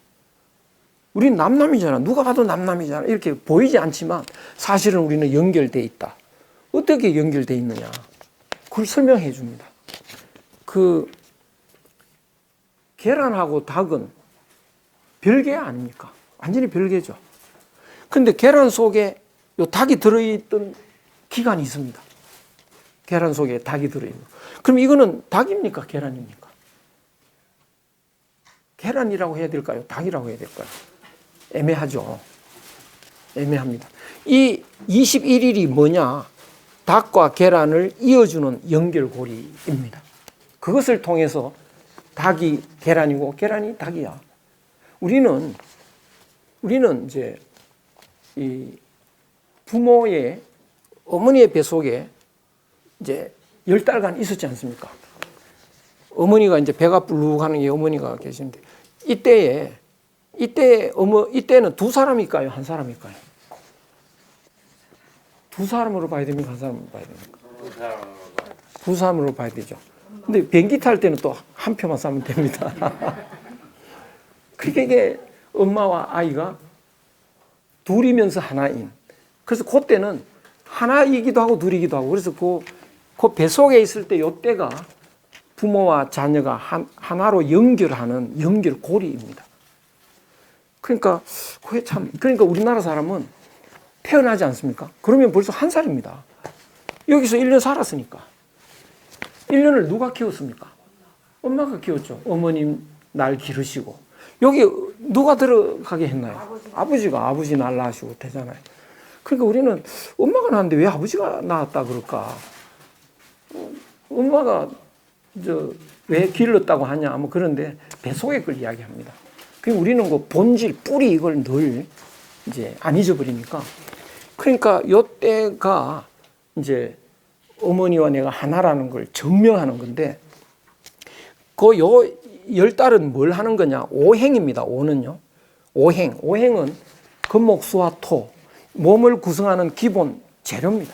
우린 남남이잖아. 누가 봐도 남남이잖아. 이렇게 보이지 않지만 사실은 우리는 연결되어 있다. 어떻게 연결되어 있느냐? 그걸 설명해 줍니다. 그 계란하고 닭은 별개 아닙니까? 완전히 별개죠. 근데 계란 속에 요 닭이 들어있던 기관이 있습니다. 계란 속에 닭이 들어있는. 그럼 이거는 닭입니까? 계란입니까? 계란이라고 해야 될까요? 닭이라고 해야 될까요? 애매하죠. 애매합니다. 이 21일이 뭐냐? 닭과 계란을 이어주는 연결고리입니다. 그것을 통해서 닭이 계란이고 계란이 닭이야. 우리는 이제 이 부모의 어머니의 뱃속에 이제 10달간 있었지 않습니까? 어머니가 이제 배가 불룩하는 게 어머니가 계신데 이때는 두 사람일까요? 한 사람일까요? 두 사람으로 봐야 됩니까? 한 사람으로 봐야 됩니까? 두 사람으로 봐야 되죠. 근데 비행기 탈 때는 또 한 표만 싸면 됩니다. 그러니까 이게 엄마와 아이가 둘이면서 하나인. 그래서 그때는 하나이기도 하고 둘이기도 하고 그래서 그 뱃속에 있을 때 이때가 부모와 자녀가 하나로 연결하는 연결고리입니다. 그러니까 그게 참 그러니까 우리나라 사람은 태어나지 않습니까? 그러면 벌써 1살입니다. 여기서 1년 살았으니까. 1년을 누가 키웠습니까? 엄마가 키웠죠. 어머님 날 기르시고. 여기 누가 들어가게 했나요? 아버지 날 낳으시고 되잖아요. 그러니까 우리는 엄마가 낳았는데 왜 아버지가 낳았다 그럴까? 엄마가 왜 길렀다고 하냐? 뭐 그런데 뱃속에 그걸 이야기합니다. 그 우리는 그 본질, 뿌리 이걸 늘 이제 안 잊어버리니까. 그러니까 요때가 이제 어머니와 내가 하나라는 걸 증명하는 건데 그 요 10달은 뭘 하는 거냐? 오행입니다. 오는요. 오행은 금목, 수화, 토. 몸을 구성하는 기본 재료입니다.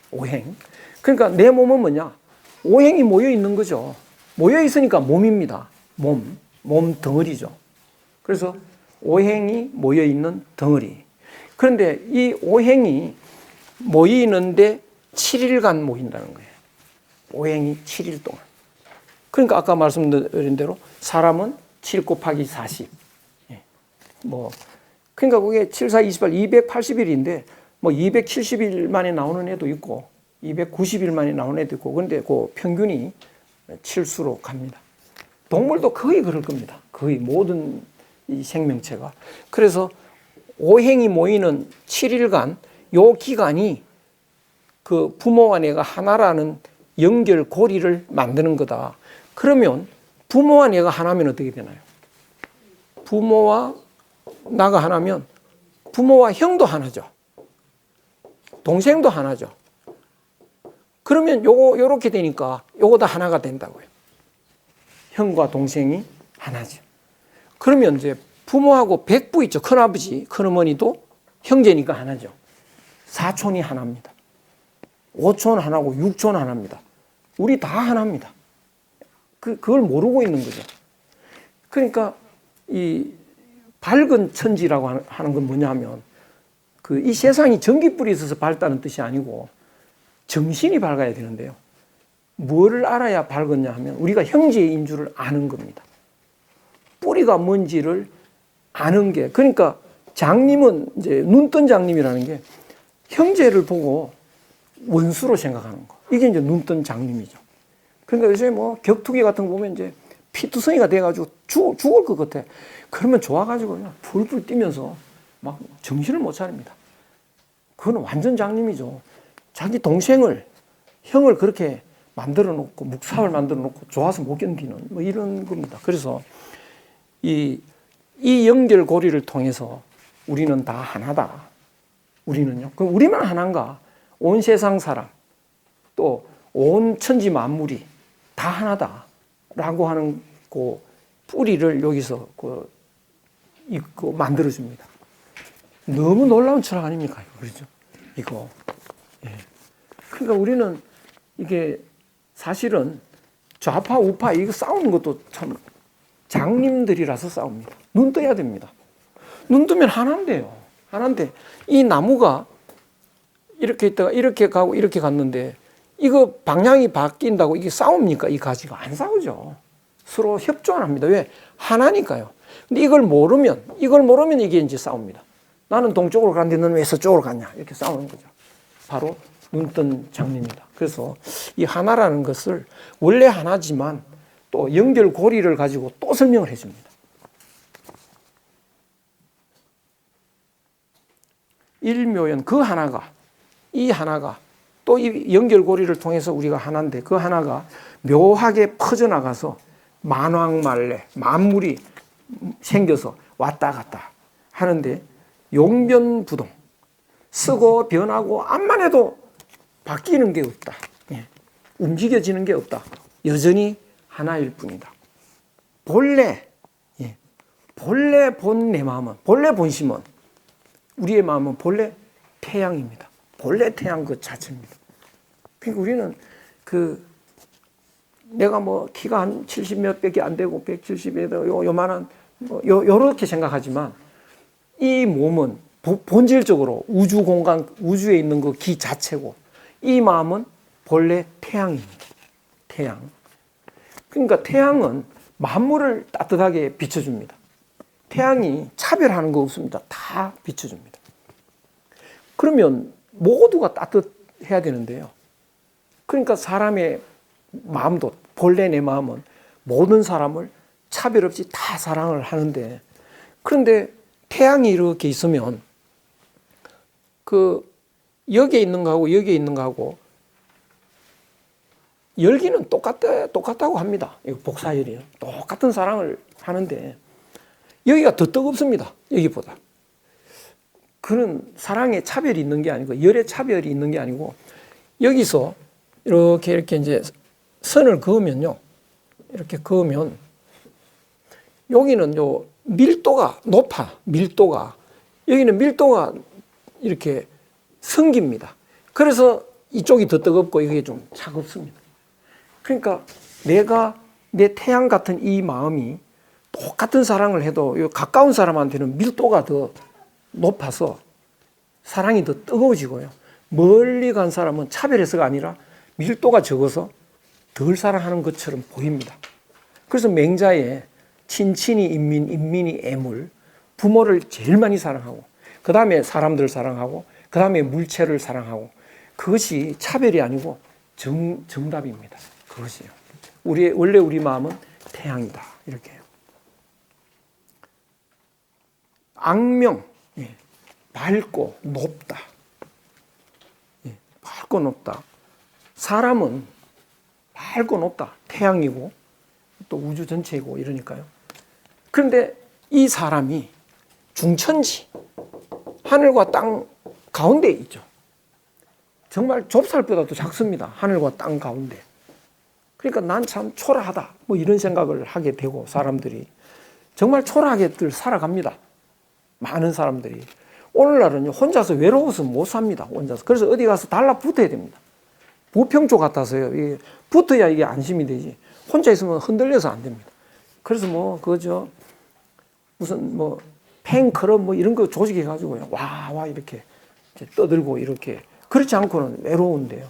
오행. 그러니까 내 몸은 뭐냐? 오행이 모여 있는 거죠. 모여 있으니까 몸입니다. 몸 덩어리죠. 그래서 오행이 모여 있는 덩어리. 그런데 이 오행이 모이는데 7일간 모인다는 거예요. 오행이 7일 동안. 그러니까 아까 말씀드린 대로 사람은 7 곱하기 40. 그러니까 그게 7, 4, 28, 280일인데 270일 만에 나오는 애도 있고 290일 만에 나오는 애도 있고 그런데 그 평균이 7수로 갑니다. 동물도 거의 그럴 겁니다. 거의 모든 이 생명체가. 그래서 오행이 모이는 7일간 요 기간이 그 부모와 내가 하나라는 연결고리를 만드는 거다. 그러면 부모와 내가 하나면 어떻게 되나요? 부모와 나가 하나면 부모와 형도 하나죠. 동생도 하나죠. 그러면 요렇게 되니까 요거 다 하나가 된다고요. 형과 동생이 하나죠. 그러면 이제 부모하고 백부 있죠. 큰아버지, 큰어머니도 형제니까 하나죠. 사촌이 하나입니다. 오촌 하나고 육촌 하나입니다. 우리 다 하나입니다. 그걸 모르고 있는 거죠. 그러니까 이 밝은 천지라고 하는 건 뭐냐 하면 이 세상이 전기불이 있어서 밝다는 뜻이 아니고 정신이 밝아야 되는데요. 뭐를 알아야 밝았냐 하면 우리가 형제인 줄을 아는 겁니다. 뿌리가 뭔지를 아는 게, 그러니까 장님은 이제 눈뜬 장님이라는 게 형제를 보고 원수로 생각하는 거. 이게 이제 눈뜬 장님이죠. 그러니까 요새 뭐 격투기 같은 거 보면 이제 피투성이가 돼가지고 죽을 것 같아. 그러면 좋아가지고 그냥 풀풀 뛰면서 막 정신을 못 차립니다. 그건 완전 장님이죠. 자기 동생을, 형을 그렇게 만들어 놓고, 묵사을 만들어 놓고 좋아서 못 견디는 뭐 이런 겁니다. 그래서 이 연결고리를 통해서 우리는 다 하나다. 우리는요. 그럼 우리만 하나인가? 온 세상 사람, 또 온 천지 만물이 다 하나다라고 하는 그 뿌리를 여기서 만들어줍니다. 너무 놀라운 철학 아닙니까? 그렇죠? 이거. 예. 그러니까 우리는 이게 사실은 좌파, 우파 이거 싸우는 것도 참 장님들이라서 싸웁니다. 눈 떠야 됩니다. 눈 뜨면 하나인데요. 하나인데 이 나무가 이렇게 있다가 이렇게 가고 이렇게 갔는데 이거 방향이 바뀐다고 이게 싸웁니까? 이 가지가 안 싸우죠. 서로 협조합니다. 왜? 하나니까요. 근데 이걸 모르면 이게 이제 싸웁니다. 나는 동쪽으로 갔는데 너는 왜 서쪽으로 갔냐? 이렇게 싸우는 거죠. 바로 눈뜬 장님입니다. 그래서 이 하나라는 것을 원래 하나지만 또 연결고리를 가지고 또 설명을 해줍니다. 일묘연 그 하나가, 이 하나가 또 이 연결고리를 통해서 우리가 하나인데 그 하나가 묘하게 퍼져나가서 만왕만래 만물이 생겨서 왔다 갔다 하는데 용변부동, 쓰고 변하고 암만 해도 바뀌는 게 없다. 예. 움직여지는 게 없다. 여전히 하나일 뿐이다. 본래 본 내 마음은, 본래 본심은, 우리의 마음은 본래 태양입니다. 본래 태양 그 자체입니다. 그러니까 우리는 내가 뭐 키가 한 70 몇 백이 안 되고 170에다 요만한 요렇게 생각하지만 이 몸은 본질적으로 우주 공간, 우주에 있는 그 기 자체고 이 마음은 본래 태양입니다. 태양. 그러니까 태양은 만물을 따뜻하게 비춰줍니다. 태양이 차별하는 거 없습니다. 다 비춰줍니다. 그러면 모두가 따뜻해야 되는데요. 그러니까 사람의 마음도, 본래 내 마음은 모든 사람을 차별 없이 다 사랑을 하는데, 그런데 태양이 이렇게 있으면 여기에 있는 거하고 여기에 있는 거하고 열기는 똑같다고 합니다. 이거 복사열이요. 똑같은 사랑을 하는데 여기가 더 뜨겁습니다. 여기보다. 그런 사랑에 차별이 있는 게 아니고, 열의 차별이 있는 게 아니고, 여기서 이렇게 이제 선을 그으면요. 이렇게 그으면 여기는 밀도가 높아. 밀도가. 여기는 밀도가 이렇게 성깁니다. 그래서 이쪽이 더 뜨겁고 이게 좀 차갑습니다. 그러니까 내가 내 태양 같은 이 마음이 똑같은 사랑을 해도 가까운 사람한테는 밀도가 더 높아서 사랑이 더 뜨거워지고요. 멀리 간 사람은 차별해서가 아니라 밀도가 적어서 덜 사랑하는 것처럼 보입니다. 그래서 맹자에 친친이 인민, 인민이 애물, 부모를 제일 많이 사랑하고 그 다음에 사람들을 사랑하고 그 다음에 물체를 사랑하고, 그것이 차별이 아니고 정답입니다. 그것이요. 원래 우리 마음은 태양이다. 이렇게 해요. 악명, 예, 밝고 높다. 예, 밝고 높다. 사람은 밝고 높다. 태양이고 또 우주 전체이고 이러니까요. 그런데 이 사람이 중천지, 하늘과 땅 가운데 있죠. 정말 좁쌀보다도 작습니다. 하늘과 땅 가운데. 그러니까 난 참 초라하다. 뭐 이런 생각을 하게 되고 사람들이 정말 초라하게들 살아갑니다. 많은 사람들이. 오늘날은 혼자서 외로워서 못 삽니다. 혼자서. 그래서 어디 가서 달라붙어야 됩니다. 부평초 같아서요. 이게 붙어야 이게 안심이 되지. 혼자 있으면 흔들려서 안 됩니다. 그래서 뭐 그저 무슨 뭐 팬클럽 뭐 이런 거 조직해 가지고요. 와 이렇게 떠들고 이렇게 그렇지 않고는 외로운데요.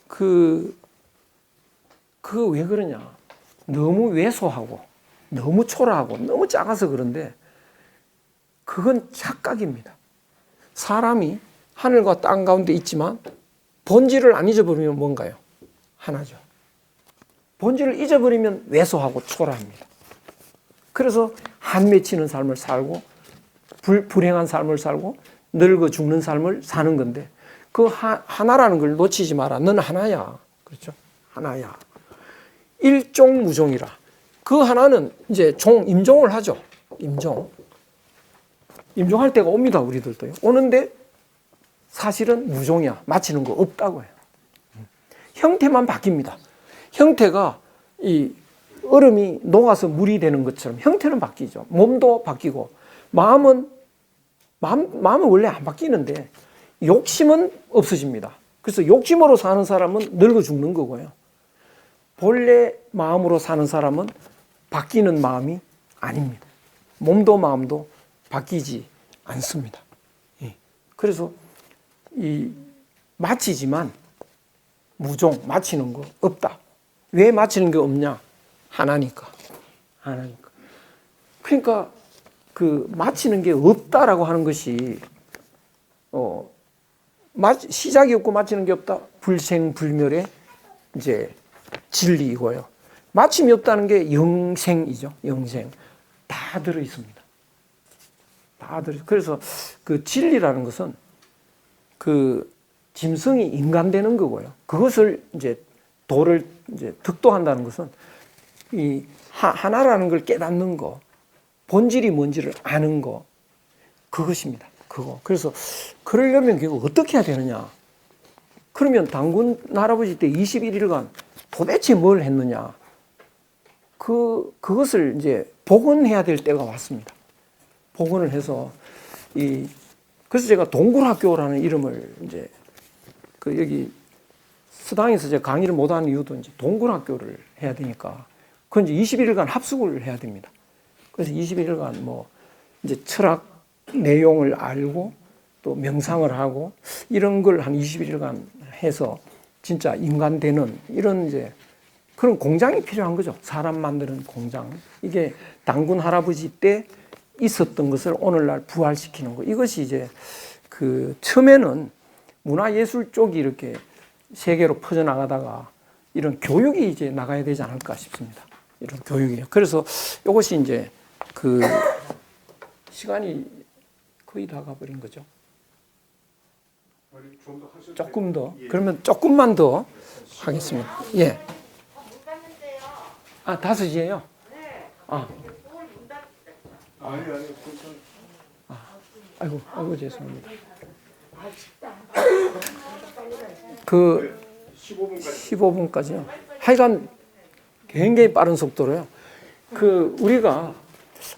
그 왜 그러냐? 너무 왜소하고 너무 초라하고 너무 작아서 그런데 그건 착각입니다. 사람이 하늘과 땅 가운데 있지만 본질을 안 잊어버리면 뭔가요? 하나죠. 본질을 잊어버리면 왜소하고 초라합니다. 그래서 한 맺히는 삶을 살고 불행한 삶을 살고 늙어 죽는 삶을 사는 건데 그 하나라는 걸 놓치지 마라. 넌 하나야. 그렇죠? 하나야. 일종무종이라. 그 하나는 이제 임종을 하죠. 임종할 때가 옵니다. 우리들도요. 오는데 사실은 무종이야. 마치는 거 없다고 해요. 형태만 바뀝니다. 형태가 이 얼음이 녹아서 물이 되는 것처럼 형태는 바뀌죠. 몸도 바뀌고 마음은 원래 안 바뀌는데 욕심은 없어집니다. 그래서 욕심으로 사는 사람은 늙어 죽는 거고요. 본래 마음으로 사는 사람은 바뀌는 마음이 아닙니다. 몸도 마음도 바뀌지 않습니다. 그래서 마치지만 무종, 마치는 거 없다. 왜 마치는 게 없냐? 하나니까. 그러니까 그 마치는 게 없다라고 하는 것이 시작이 없고 마치는 게 없다. 불생불멸의 이제 진리이고요. 마침이 없다는 게 영생이죠. 영생. 다 들어 있습니다. 그래서 그 진리라는 것은 그 짐승이 인간되는 거고요. 그것을 이제 도를 이제 득도한다는 것은 이 하나라는 걸 깨닫는 거, 본질이 뭔지를 아는 거, 그것입니다. 그거. 그래서 그러려면 결국 어떻게 해야 되느냐? 그러면 당군 할아버지 때 21일간 도대체 뭘 했느냐? 그것을 이제 복원해야 될 때가 왔습니다. 복원을 해서 그래서 제가 동굴학교라는 이름을 이제 여기 수당에서 제가 강의를 못하는 이유도 이제 동굴학교를 해야 되니까 그건 이제 21일간 합숙을 해야 됩니다. 그래서 21일간 뭐 이제 철학 내용을 알고 또 명상을 하고 이런 걸 한 21일간 해서 진짜 인간 되는 이런 이제 그런 공장이 필요한 거죠. 사람 만드는 공장. 이게 당군 할아버지 때 있었던 것을 오늘날 부활시키는 거. 이것이 이제 그 처음에는 문화예술 쪽이 이렇게 세계로 퍼져나가다가 이런 교육이 이제 나가야 되지 않을까 싶습니다. 이런 교육이요. 그래서 이것이 이제 그 시간이 거의 다 가버린 거죠. 조금 더. 그러면 조금만 더 하겠습니다. 예. 5시에요? 아이고, 죄송합니다. 그 15분까지요. 하여간 굉장히 빠른 속도로요. 우리가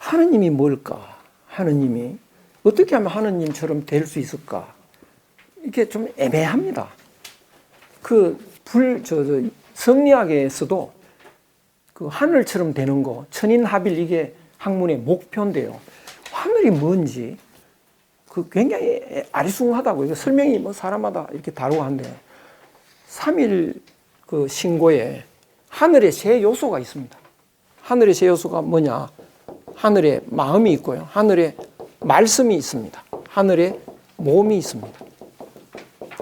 하느님이 뭘까? 하느님이 어떻게 하면 하느님처럼 될 수 있을까? 이게 좀 애매합니다. 성리학에서도 그 하늘처럼 되는 거, 천인합일 이게 학문의 목표인데요. 하늘이 뭔지 굉장히 아리숭하다고 이거 설명이 뭐 사람마다 이렇게 다르고 한데 3일 그 신고에 하늘의 세 요소가 있습니다. 하늘의 세 요소가 뭐냐? 하늘에 마음이 있고요. 하늘에 말씀이 있습니다. 하늘에 몸이 있습니다.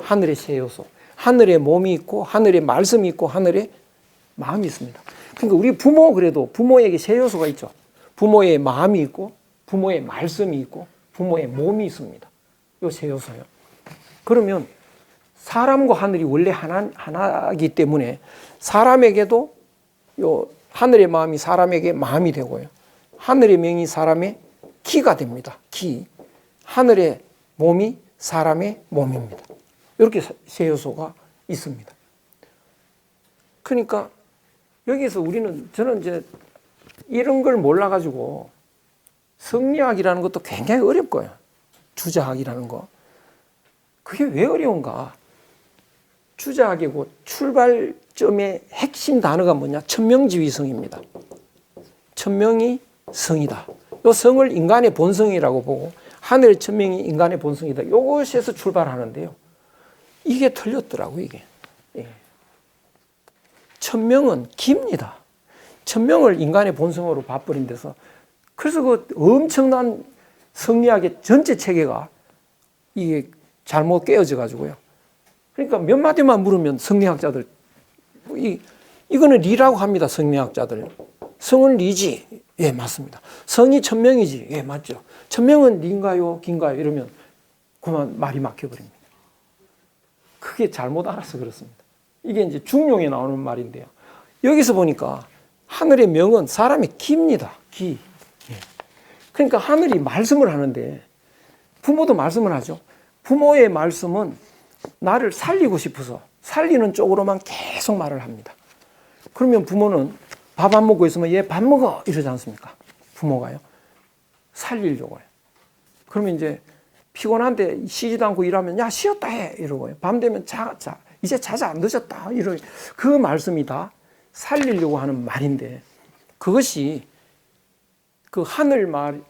하늘의 세 요소. 하늘에 몸이 있고 하늘에 말씀이 있고 하늘에 마음이 있습니다. 그러니까 우리 부모 그래도 부모에게 세 요소가 있죠. 부모의 마음이 있고 부모의 말씀이 있고 부모의 몸이 있습니다. 요 세 요소요. 그러면 사람과 하늘이 원래 하나이기 때문에 사람에게도 요 하늘의 마음이 사람에게 마음이 되고요. 하늘의 명이 사람의 기가 됩니다. 기. 하늘의 몸이 사람의 몸입니다. 이렇게 세 요소가 있습니다. 그러니까 여기서 저는 이제 이런 걸 몰라가지고 성리학이라는 것도 굉장히 어렵고요. 주자학이라는 거. 그게 왜 어려운가? 주자학이고 출발점의 핵심 단어가 뭐냐? 천명지위성입니다. 천명이 성이다. 이 성을 인간의 본성이라고 보고 하늘의 천명이 인간의 본성이다. 이것에서 출발하는데요. 이게 틀렸더라고요, 이게. 예. 천명은 깁니다. 천명을 인간의 본성으로 봐버린 데서 그래서 그 엄청난 성리학의 전체 체계가 이게 잘못 깨어져 가지고요. 그러니까 몇 마디만 물으면 성리학자들 이거는 리라고 합니다. 성리학자들. 성은 리지. 예, 맞습니다. 성이 천명이지. 예, 맞죠. 천명은 리인가요? 긴가요? 이러면 그만 말이 막혀버립니다. 그게 잘못 알아서 그렇습니다. 이게 이제 중용에 나오는 말인데요. 여기서 보니까 하늘의 명은 사람의 기입니다. 기. 예. 그러니까 하늘이 말씀을 하는데 부모도 말씀을 하죠. 부모의 말씀은 나를 살리고 싶어서 살리는 쪽으로만 계속 말을 합니다. 그러면 부모는 밥 안 먹고 있으면 얘 밥 먹어 이러지 않습니까? 부모가요. 살리려고 해요. 그러면 이제 피곤한데 쉬지도 않고 일하면 야 쉬었다 해 이러고요. 밤 되면 자 이제 자자 늦었다 이러 그 말씀이 다 살리려고 하는 말인데 그것이 그 하늘 말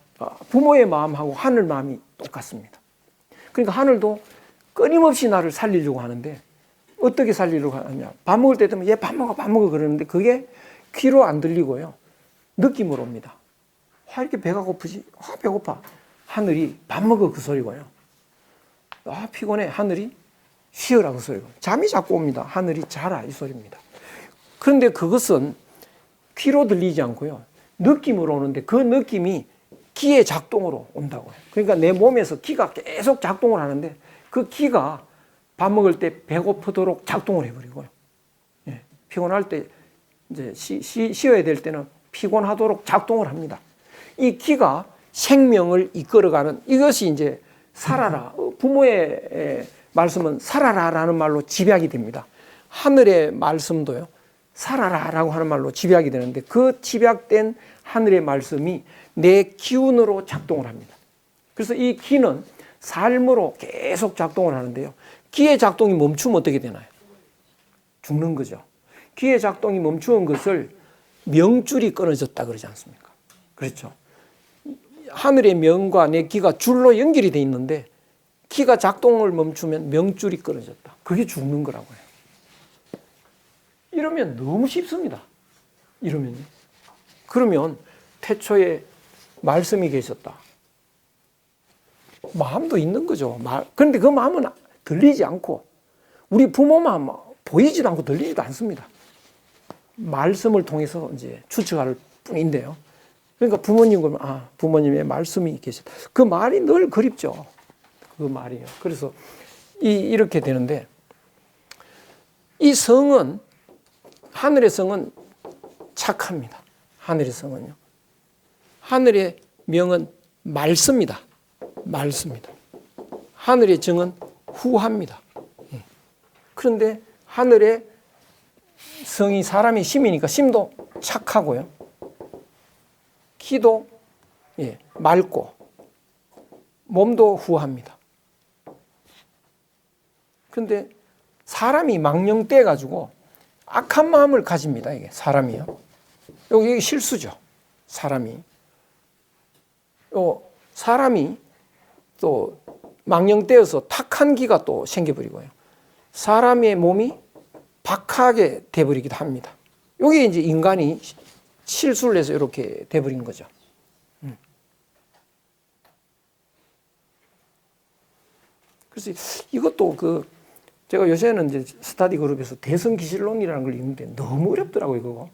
부모의 마음하고 하늘 마음이 똑같습니다. 그러니까 하늘도 끊임없이 나를 살리려고 하는데 어떻게 살리려고 하느냐? 밥 먹을 때 되면 얘 밥 먹어 그러는데 그게 귀로 안 들리고요. 느낌으로 옵니다. 이렇게 배가 고프지? 배고파. 하늘이 밥 먹어 그 소리고요. 피곤해. 하늘이 쉬어라 그 소리고. 잠이 자꾸 옵니다. 하늘이 자라 이 소리입니다. 그런데 그것은 귀로 들리지 않고요. 느낌으로 오는데 그 느낌이 기의 작동으로 온다고요. 그러니까 내 몸에서 기가 계속 작동을 하는데 그 기가 밥 먹을 때 배고프도록 작동을 해버리고요. 예, 피곤할 때 이제 쉬어야 될 때는 피곤하도록 작동을 합니다. 이 기가 생명을 이끌어가는 이것이 이제 살아라. 부모의 말씀은 살아라라는 말로 집약이 됩니다. 하늘의 말씀도요. 살아라라고 하는 말로 집약이 되는데 그 집약된 하늘의 말씀이 내 기운으로 작동을 합니다. 그래서 이 기는 삶으로 계속 작동을 하는데요. 기의 작동이 멈추면 어떻게 되나요? 죽는 거죠. 기의 작동이 멈추는 것을 명줄이 끊어졌다 그러지 않습니까? 그렇죠. 하늘의 명과 내 기가 줄로 연결이 돼 있는데 기가 작동을 멈추면 명줄이 끊어졌다. 그게 죽는 거라고 해요. 이러면 너무 쉽습니다. 이러면요. 그러면 태초에 말씀이 계셨다. 마음도 있는 거죠. 그런데 그 마음은 들리지 않고 우리 부모 마음 보이지도 않고 들리지도 않습니다. 말씀을 통해서 이제 추측할 뿐인데요. 그러니까 부모님 그러면 부모님의 말씀이 계시다. 그 말이 늘 그립죠. 그 말이에요. 그래서 이렇게 되는데 이 성은 하늘의 성은 착합니다. 하늘의 성은요. 하늘의 명은 말씀입니다. 말씀입니다. 하늘의 정은 후합니다. 그런데 하늘의 성이 사람의 심이니까 심도 착하고요. 기도 맑고 몸도 후합니다. 그런데 사람이 망령돼 가지고 악한 마음을 가집니다. 이게 사람이요. 여기 실수죠. 사람이 또 망령되어서 탁한 기가 또 생겨버리고요. 사람의 몸이 박하게 돼버리기도 합니다. 여기 이제 인간이 실수를 해서 이렇게 돼버린 거죠. 그래서 이것도 제가 요새는 이제 스터디 그룹에서 대성기실론이라는 걸 읽는데 너무 어렵더라고요, 그거.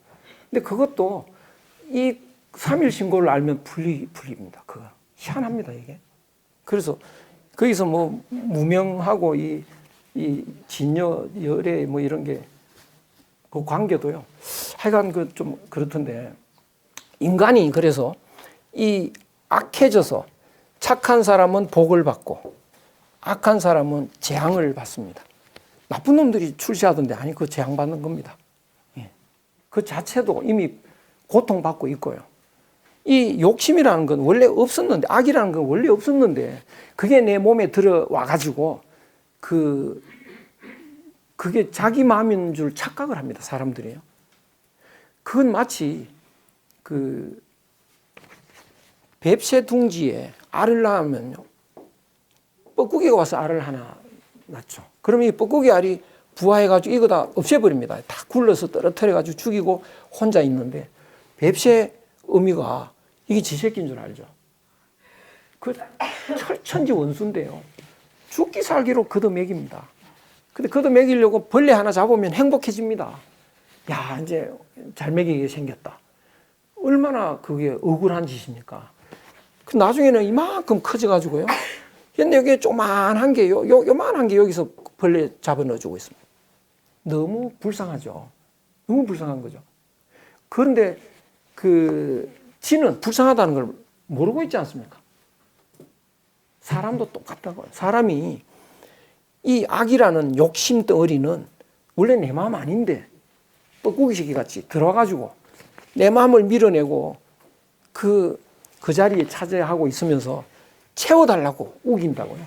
근데 그것도 이 3일 신고를 알면 풀립니다. 그거 희한합니다 이게. 그래서 거기서 뭐 무명하고 이 진여 열애 뭐 이런 게 그 관계도요. 하여간 그 좀 그렇던데 인간이 그래서 이 악해져서 착한 사람은 복을 받고 악한 사람은 재앙을 받습니다. 나쁜 놈들이 출세하던데 아니 그 재앙 받는 겁니다. 예. 그 자체도 이미 고통받고 있고요. 이 욕심이라는 건 원래 없었는데 악이라는 건 원래 없었는데 그게 내 몸에 들어와 가지고 그게 자기 마음인 줄 착각을 합니다. 사람들이요. 그건 마치 그 뱁새 둥지에 알을 낳으면요. 뻐꾸기가 와서 알을 하나 낳죠. 그러면 이 뻐꾸기 알이 부화해가지고 이거 다 없애버립니다. 다 굴러서 떨어뜨려가지고 죽이고 혼자 있는데 뱁새 어미가 이게 지 새끼인 줄 알죠. 그 철천지 원수인데요. 죽기 살기로 걷어먹입니다. 근데 걷어먹이려고 벌레 하나 잡으면 행복해집니다. 야, 이제 잘 먹이게 생겼다. 얼마나 그게 억울한 짓입니까? 그 나중에는 이만큼 커져가지고요. 근데 여기 조그만한 게, 요만한 게 여기서 벌레 잡아 넣어주고 있습니다. 너무 불쌍하죠. 너무 불쌍한 거죠. 그런데 지는 불쌍하다는 걸 모르고 있지 않습니까? 사람도 똑같다고요. 사람이 이 악이라는 욕심 덩어리는 원래 내 마음 아닌데 뻐꾸기 새끼 같이 들어와가지고 내 마음을 밀어내고 그 자리에 차지하고 있으면서 채워달라고 우긴다고요.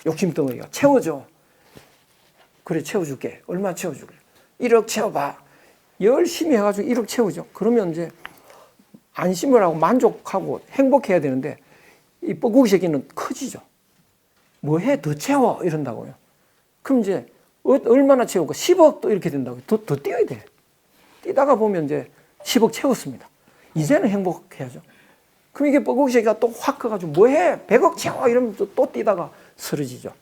욕심 덩어리가 채워줘. 그래 채워줄게. 얼마 채워줄게. 1억 채워봐. 열심히 해가지고 1억 채우죠. 그러면 이제 안심을 하고 만족하고 행복해야 되는데 이 뻐꾸기 새끼는 커지죠. 뭐 해? 더 채워. 이런다고요. 그럼 이제 얼마나 채우고 10억 또 이렇게 된다고요. 더 뛰어야 돼. 뛰다가 보면 이제 10억 채웠습니다. 이제는 행복해야죠. 그럼 이게 뻐꾸기 새끼가 또 확 커가지고 뭐 해? 100억 채워. 이러면 또 뛰다가 쓰러지죠.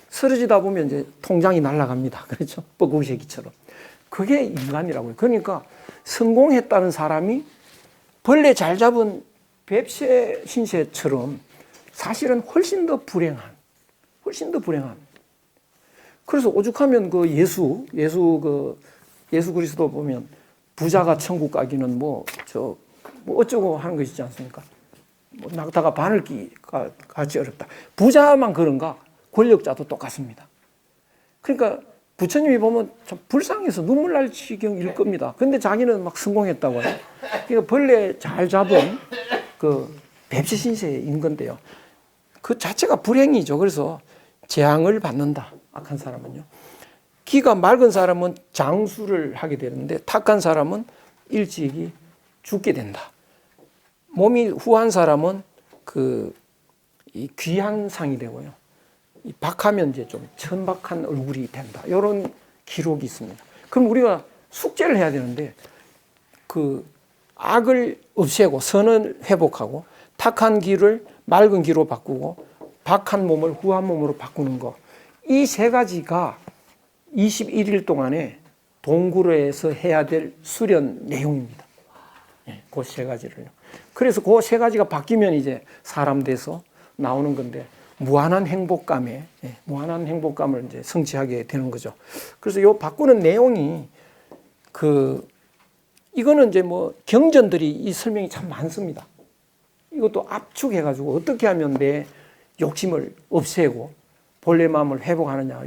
쓰러지다 보면 이제 통장이 날아갑니다. 그렇죠? 뻐꾸기 새끼처럼. 그게 인간이라고요. 그러니까 성공했다는 사람이 벌레 잘 잡은 뱁새 신세처럼 사실은 훨씬 더 불행한. 그래서 오죽하면 그 예수 그리스도 보면 부자가 천국 가기는 뭐 어쩌고 하는 거 있지 않습니까? 뭐 낙타가 바늘기가 같이 어렵다. 부자만 그런가? 권력자도 똑같습니다. 그러니까 부처님이 보면 참 불쌍해서 눈물 날 지경일 겁니다. 근데 자기는 막 성공했다고요. 그러니까 벌레 잘 잡은 그 뱁새 신세인 건데요. 그 자체가 불행이죠. 그래서 재앙을 받는다. 악한 사람은요. 기가 맑은 사람은 장수를 하게 되는데 탁한 사람은 일찍이 죽게 된다. 몸이 후한 사람은 이 귀한 상이 되고요. 이 박하면 이제 좀 천박한 얼굴이 된다. 이런 기록이 있습니다. 그럼 우리가 숙제를 해야 되는데 그 악을 없애고 선을 회복하고 탁한 기를 맑은 기로 바꾸고 박한 몸을 후한 몸으로 바꾸는 거. 이 세 가지가 21일 동안에 동굴에서 해야 될 수련 내용입니다. 그 세 가지를요. 그래서 그 세 가지가 바뀌면 이제 사람 돼서 나오는 건데 무한한 행복감을 이제 성취하게 되는 거죠. 그래서 요 바꾸는 내용이 이거는 이제 뭐 경전들이 이 설명이 참 많습니다. 이것도 압축해가지고 어떻게 하면 내 욕심을 없애고 본래 마음을 회복하느냐.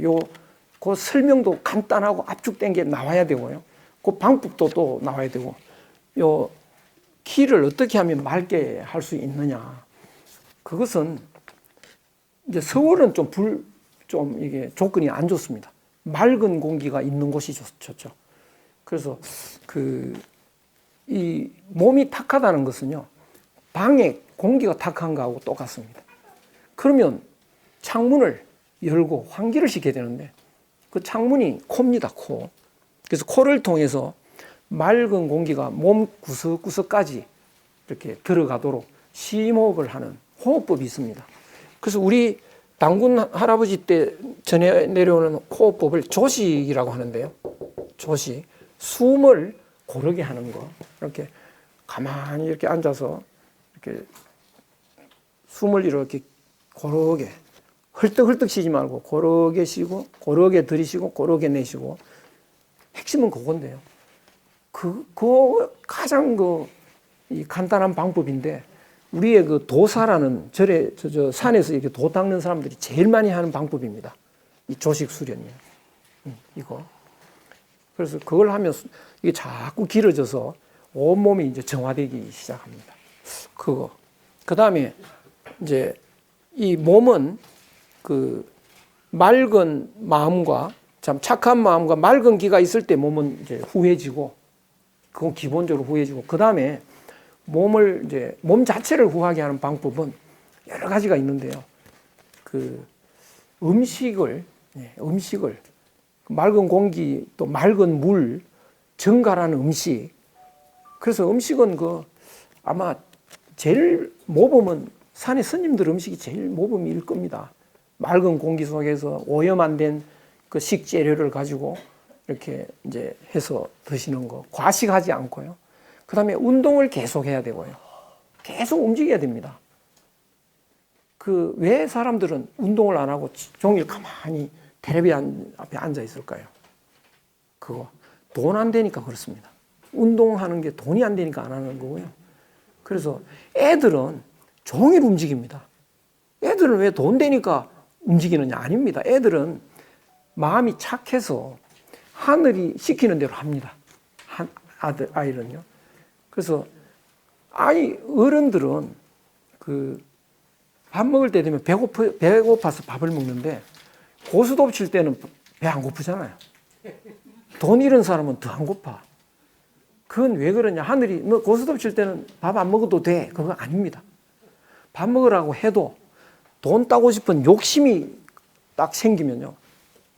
그 설명도 간단하고 압축된 게 나와야 되고요. 그 방법도 또 나와야 되고, 요 기를 어떻게 하면 맑게 할 수 있느냐. 그것은 이제 서울은 좀 이게 조건이 안 좋습니다. 맑은 공기가 있는 곳이 좋죠. 그래서 이 몸이 탁하다는 것은요, 방에 공기가 탁한 거하고 똑같습니다. 그러면 창문을 열고 환기를 시켜야 되는데 그 창문이 코입니다. 코. 그래서 코를 통해서 맑은 공기가 몸 구석구석까지 이렇게 들어가도록 심호흡을 하는 호흡법이 있습니다. 그래서 우리 당군 할아버지 때 전해 내려오는 호흡법을 조식이라고 하는데요. 조식. 숨을 고르게 하는 거. 이렇게 가만히 이렇게 앉아서 이렇게 숨을 이렇게 고르게 헐떡헐떡 쉬지 말고 고르게 쉬고 고르게 들이쉬고 고르게 내쉬고 핵심은 그건데요. 그 가장 이 간단한 방법인데 우리의 그 도사라는 절에 저 산에서 이렇게 도 닦는 사람들이 제일 많이 하는 방법입니다. 이 조식 수련이요. 이거. 그래서 그걸 하면 이게 자꾸 길어져서 온몸이 이제 정화되기 시작합니다. 그거. 그 다음에 이제 이 몸은 그 맑은 마음과 참 착한 마음과 맑은 기가 있을 때 몸은 이제 후해지고 그건 기본적으로 후해지고 그 다음에 몸을 이제 몸 자체를 후하게 하는 방법은 여러 가지가 있는데요. 그 음식을 맑은 공기 또 맑은 물 정갈하는 음식. 그래서 음식은 아마 제일 모범은 산의 스님들 음식이 제일 모범일 겁니다. 맑은 공기 속에서 오염 안 된 그 식재료를 가지고 이렇게 이제 해서 드시는 거. 과식하지 않고요. 그 다음에 운동을 계속 해야 되고요. 계속 움직여야 됩니다. 왜 사람들은 운동을 안 하고 종일 가만히 텔레비 앞에 앉아 있을까요? 그거. 돈 안 되니까 그렇습니다. 운동하는 게 돈이 안 되니까 안 하는 거고요. 그래서 애들은 종일 움직입니다. 애들은 왜 돈 되니까 움직이느냐? 아닙니다. 애들은 마음이 착해서 하늘이 시키는 대로 합니다. 아이는요. 그래서 어른들은 밥 먹을 때 되면 배고파서 밥을 먹는데 고스톱 칠 때는 배 안 고프잖아요. 돈 잃은 사람은 더 안 고파. 그건 왜 그러냐? 하늘이 너 고스톱 칠 때는 밥 안 먹어도 돼. 그거 아닙니다. 밥 먹으라고 해도 돈 따고 싶은 욕심이 딱 생기면요.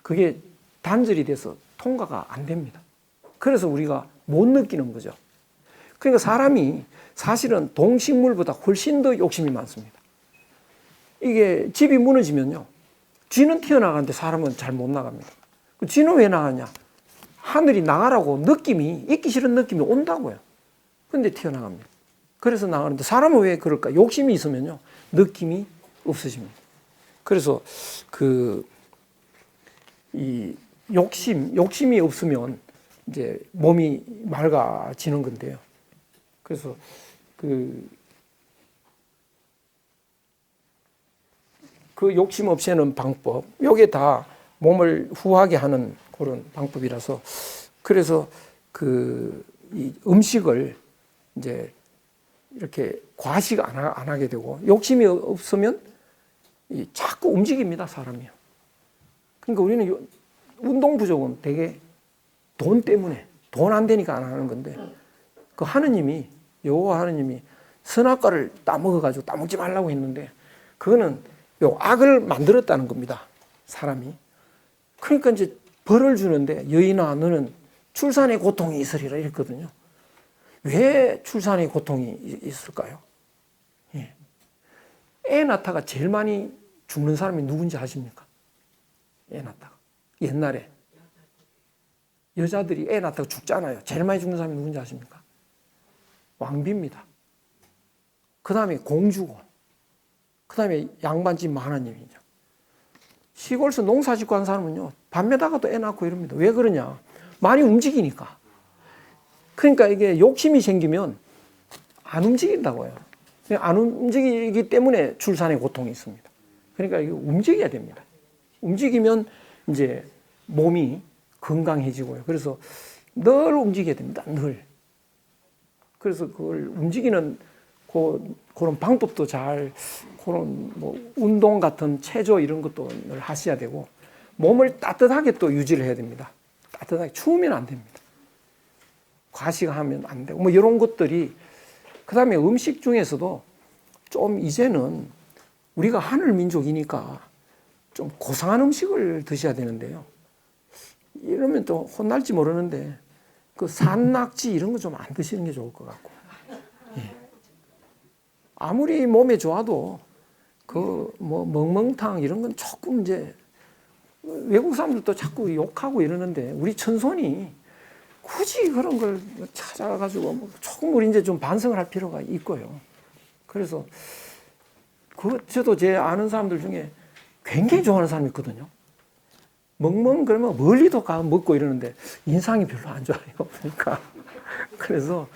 그게 단절이 돼서 통과가 안 됩니다. 그래서 우리가 못 느끼는 거죠. 그러니까 사람이 사실은 동식물보다 훨씬 더 욕심이 많습니다. 이게 집이 무너지면요. 쥐는 튀어나가는데 사람은 잘 못 나갑니다. 쥐는 왜 나가냐? 하늘이 나가라고 느낌이, 있기 싫은 느낌이 온다고요. 근데 튀어나갑니다. 그래서 나가는데 사람은 왜 그럴까? 욕심이 있으면요. 느낌이 없어집니다. 그래서 이 욕심이 없으면 이제 몸이 맑아지는 건데요. 그래서 그 욕심 없애는 방법, 요게 다 몸을 후하게 하는 그런 방법이라서 그래서 이 음식을 이제 이렇게 과식 안 하게 되고 욕심이 없으면 자꾸 움직입니다, 사람이요. 그러니까 우리는 운동 부족은 되게 돈 때문에 돈 안 되니까 안 하는 건데 여호와 하느님이 선악과를 따먹어가지고 따먹지 말라고 했는데 그거는 요 악을 만들었다는 겁니다, 사람이. 그러니까 이제 벌을 주는데 여인아 너는 출산의 고통이 있으리라 이랬거든요. 왜 출산의 고통이 있을까요? 예. 애 낳다가 제일 많이 죽는 사람이 누군지 아십니까? 애 낳다가. 옛날에 여자들이 애 낳다가 죽잖아요. 제일 많이 죽는 사람이 누군지 아십니까? 왕비입니다. 그 다음에 공주고 그 다음에 양반집 마하님이죠. 시골에서 농사 짓고 한 사람은요, 밤에다가도 애 낳고 이럽니다. 왜 그러냐? 많이 움직이니까. 그러니까 이게 욕심이 생기면 안 움직인다고요. 안 움직이기 때문에 출산의 고통이 있습니다. 그러니까 이거 움직여야 됩니다. 움직이면 이제 몸이 건강해지고요. 그래서 늘 움직여야 됩니다. 늘. 그래서 그걸 움직이는 그런 방법도 그런 운동 같은 체조 이런 것도 늘 하셔야 되고 몸을 따뜻하게 또 유지를 해야 됩니다. 따뜻하게 추우면 안 됩니다. 과식하면 안 되고 이런 것들이 그다음에 음식 중에서도 좀 이제는 우리가 하늘 민족이니까 좀 고상한 음식을 드셔야 되는데요. 이러면 또 혼날지 모르는데 산낙지 이런 거 좀 안 드시는 게 좋을 것 같고. 예. 아무리 몸에 좋아도 멍멍탕 이런 건 조금 이제 외국 사람들도 자꾸 욕하고 이러는데 우리 천손이 굳이 그런 걸 찾아가지고 뭐 조금 우리 이제 좀 반성을 할 필요가 있고요. 그래서 저도 제 아는 사람들 중에 굉장히 좋아하는 사람이 있거든요. 먹먹 그러면 멀리도 가 먹고 이러는데 인상이 별로 안 좋아요. 그러니까 그래서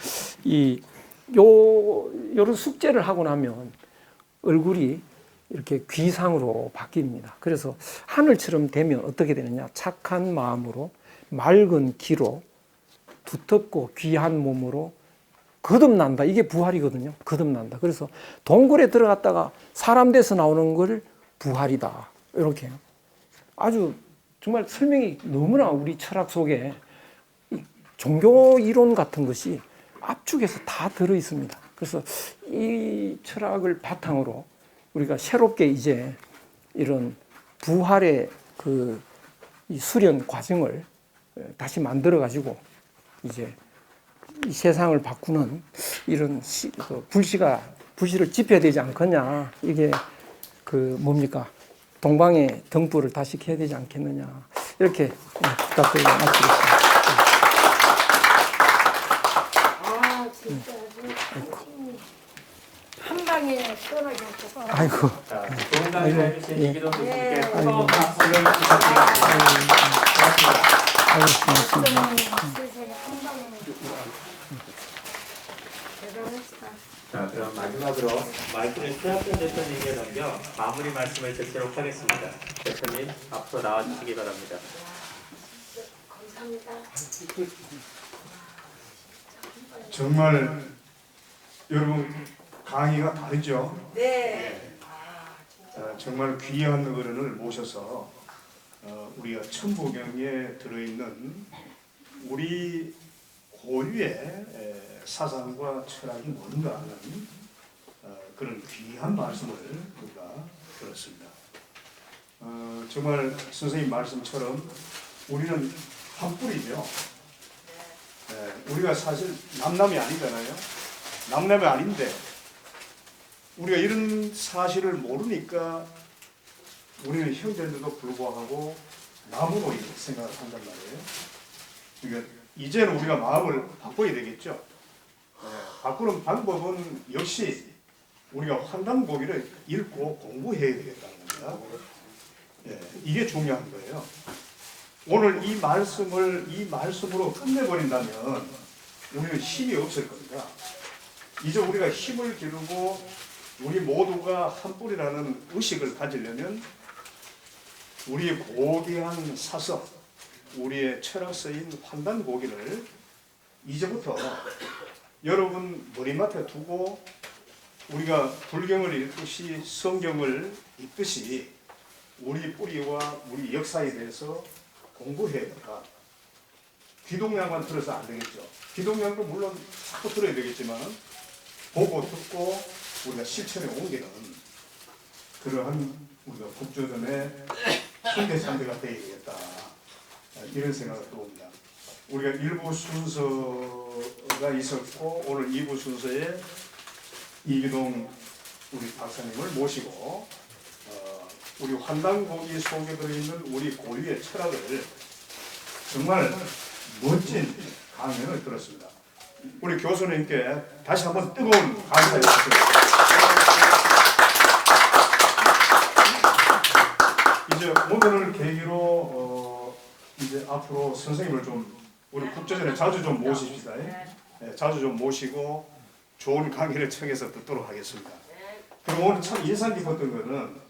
요런 숙제를 하고 나면 얼굴이 이렇게 귀상으로 바뀝니다. 그래서 하늘처럼 되면 어떻게 되느냐? 착한 마음으로 맑은 기로 두텁고 귀한 몸으로 거듭난다. 이게 부활이거든요. 거듭난다. 그래서 동굴에 들어갔다가 사람 돼서 나오는 걸 부활이다. 이렇게 아주 정말 설명이 너무나 우리 철학 속에 종교 이론 같은 것이 압축해서 다 들어 있습니다. 그래서 이 철학을 바탕으로 우리가 새롭게 이제 이런 부활의 이 수련 과정을 다시 만들어 가지고 이제 이 세상을 바꾸는 이런 불씨를 지펴야 되지 않겠냐. 이게 뭡니까? 동방의 등불을 다시 켜야 되지 않겠느냐. 이렇게 부탁드리고 마치겠습니다. 아 진짜 한 방에 시원하게 하셔서. 아이고. 자, 좋은 강의 해주신 이기동 교수님께 아이고. 뜨거운 박수를 부탁드리겠습니다. 고맙습니다. 세상에 한 방에 대단했다. 자, 그럼 마지막으로 말씀을 최학준 대표님께 넘겨 마무리 말씀을 듣도록 하겠습니다. 대표님 앞으로 나와주시기 바랍니다. 감사합니다. 정말 여러분 강의가 다르죠. 네. 정말 귀한 어른을 모셔서 우리가 천부경에 들어있는 우리 고유의 사상과 철학이 뭔가 하는 그런 귀한 말씀을 우리가 들었습니다. 정말 선생님 말씀처럼 우리는 한 뿌리죠. 우리가 사실 남남이 아니잖아요. 남남이 아닌데 우리가 이런 사실을 모르니까 우리는 형제들도 불구하고 나무로 이렇게 생각을 한단 말이에요. 그러니까 이제는 우리가 마음을 바꿔야 되겠죠. 바꾸는 방법은 역시 우리가 환단고기를 읽고 공부해야 되겠다는 겁니다. 이게 중요한 거예요. 오늘 이 말씀으로 끝내버린다면 우리는 힘이 없을 겁니다. 이제 우리가 힘을 기르고 우리 모두가 한 뿌리라는 의식을 가지려면 우리의 고귀한 사서, 우리의 철학 쓰인 판단 고기를 이제부터 여러분 머리맡에 두고 우리가 불경을 읽듯이 성경을 읽듯이 우리 뿌리와 우리 역사에 대해서 공부해야 된다. 귀동냥만 들어서 안 되겠죠. 귀동냥도 물론 자꾸 들어야 되겠지만 보고 듣고 우리가 실천에 옮기는 그러한 우리가 국조전의 현대산대가 되어야 되겠다. 이런 생각을 해봅니다. 우리가 1부 순서가 있었고 오늘 2부 순서에 이기동 우리 박사님을 모시고 우리 환단고기 속에 들어있는 우리 고유의 철학을 정말 멋진 강연을 들었습니다. 우리 교수님께 다시 한번 뜨거운 감사해 주십시오. 이제 오늘을 계기로 이제 앞으로 선생님을 좀 우리 국제전에 자주 좀 모십시다. 자주 좀 모시고 좋은 강의를 청해서 듣도록 하겠습니다. 그리고 오늘 참 인상 깊었던 거는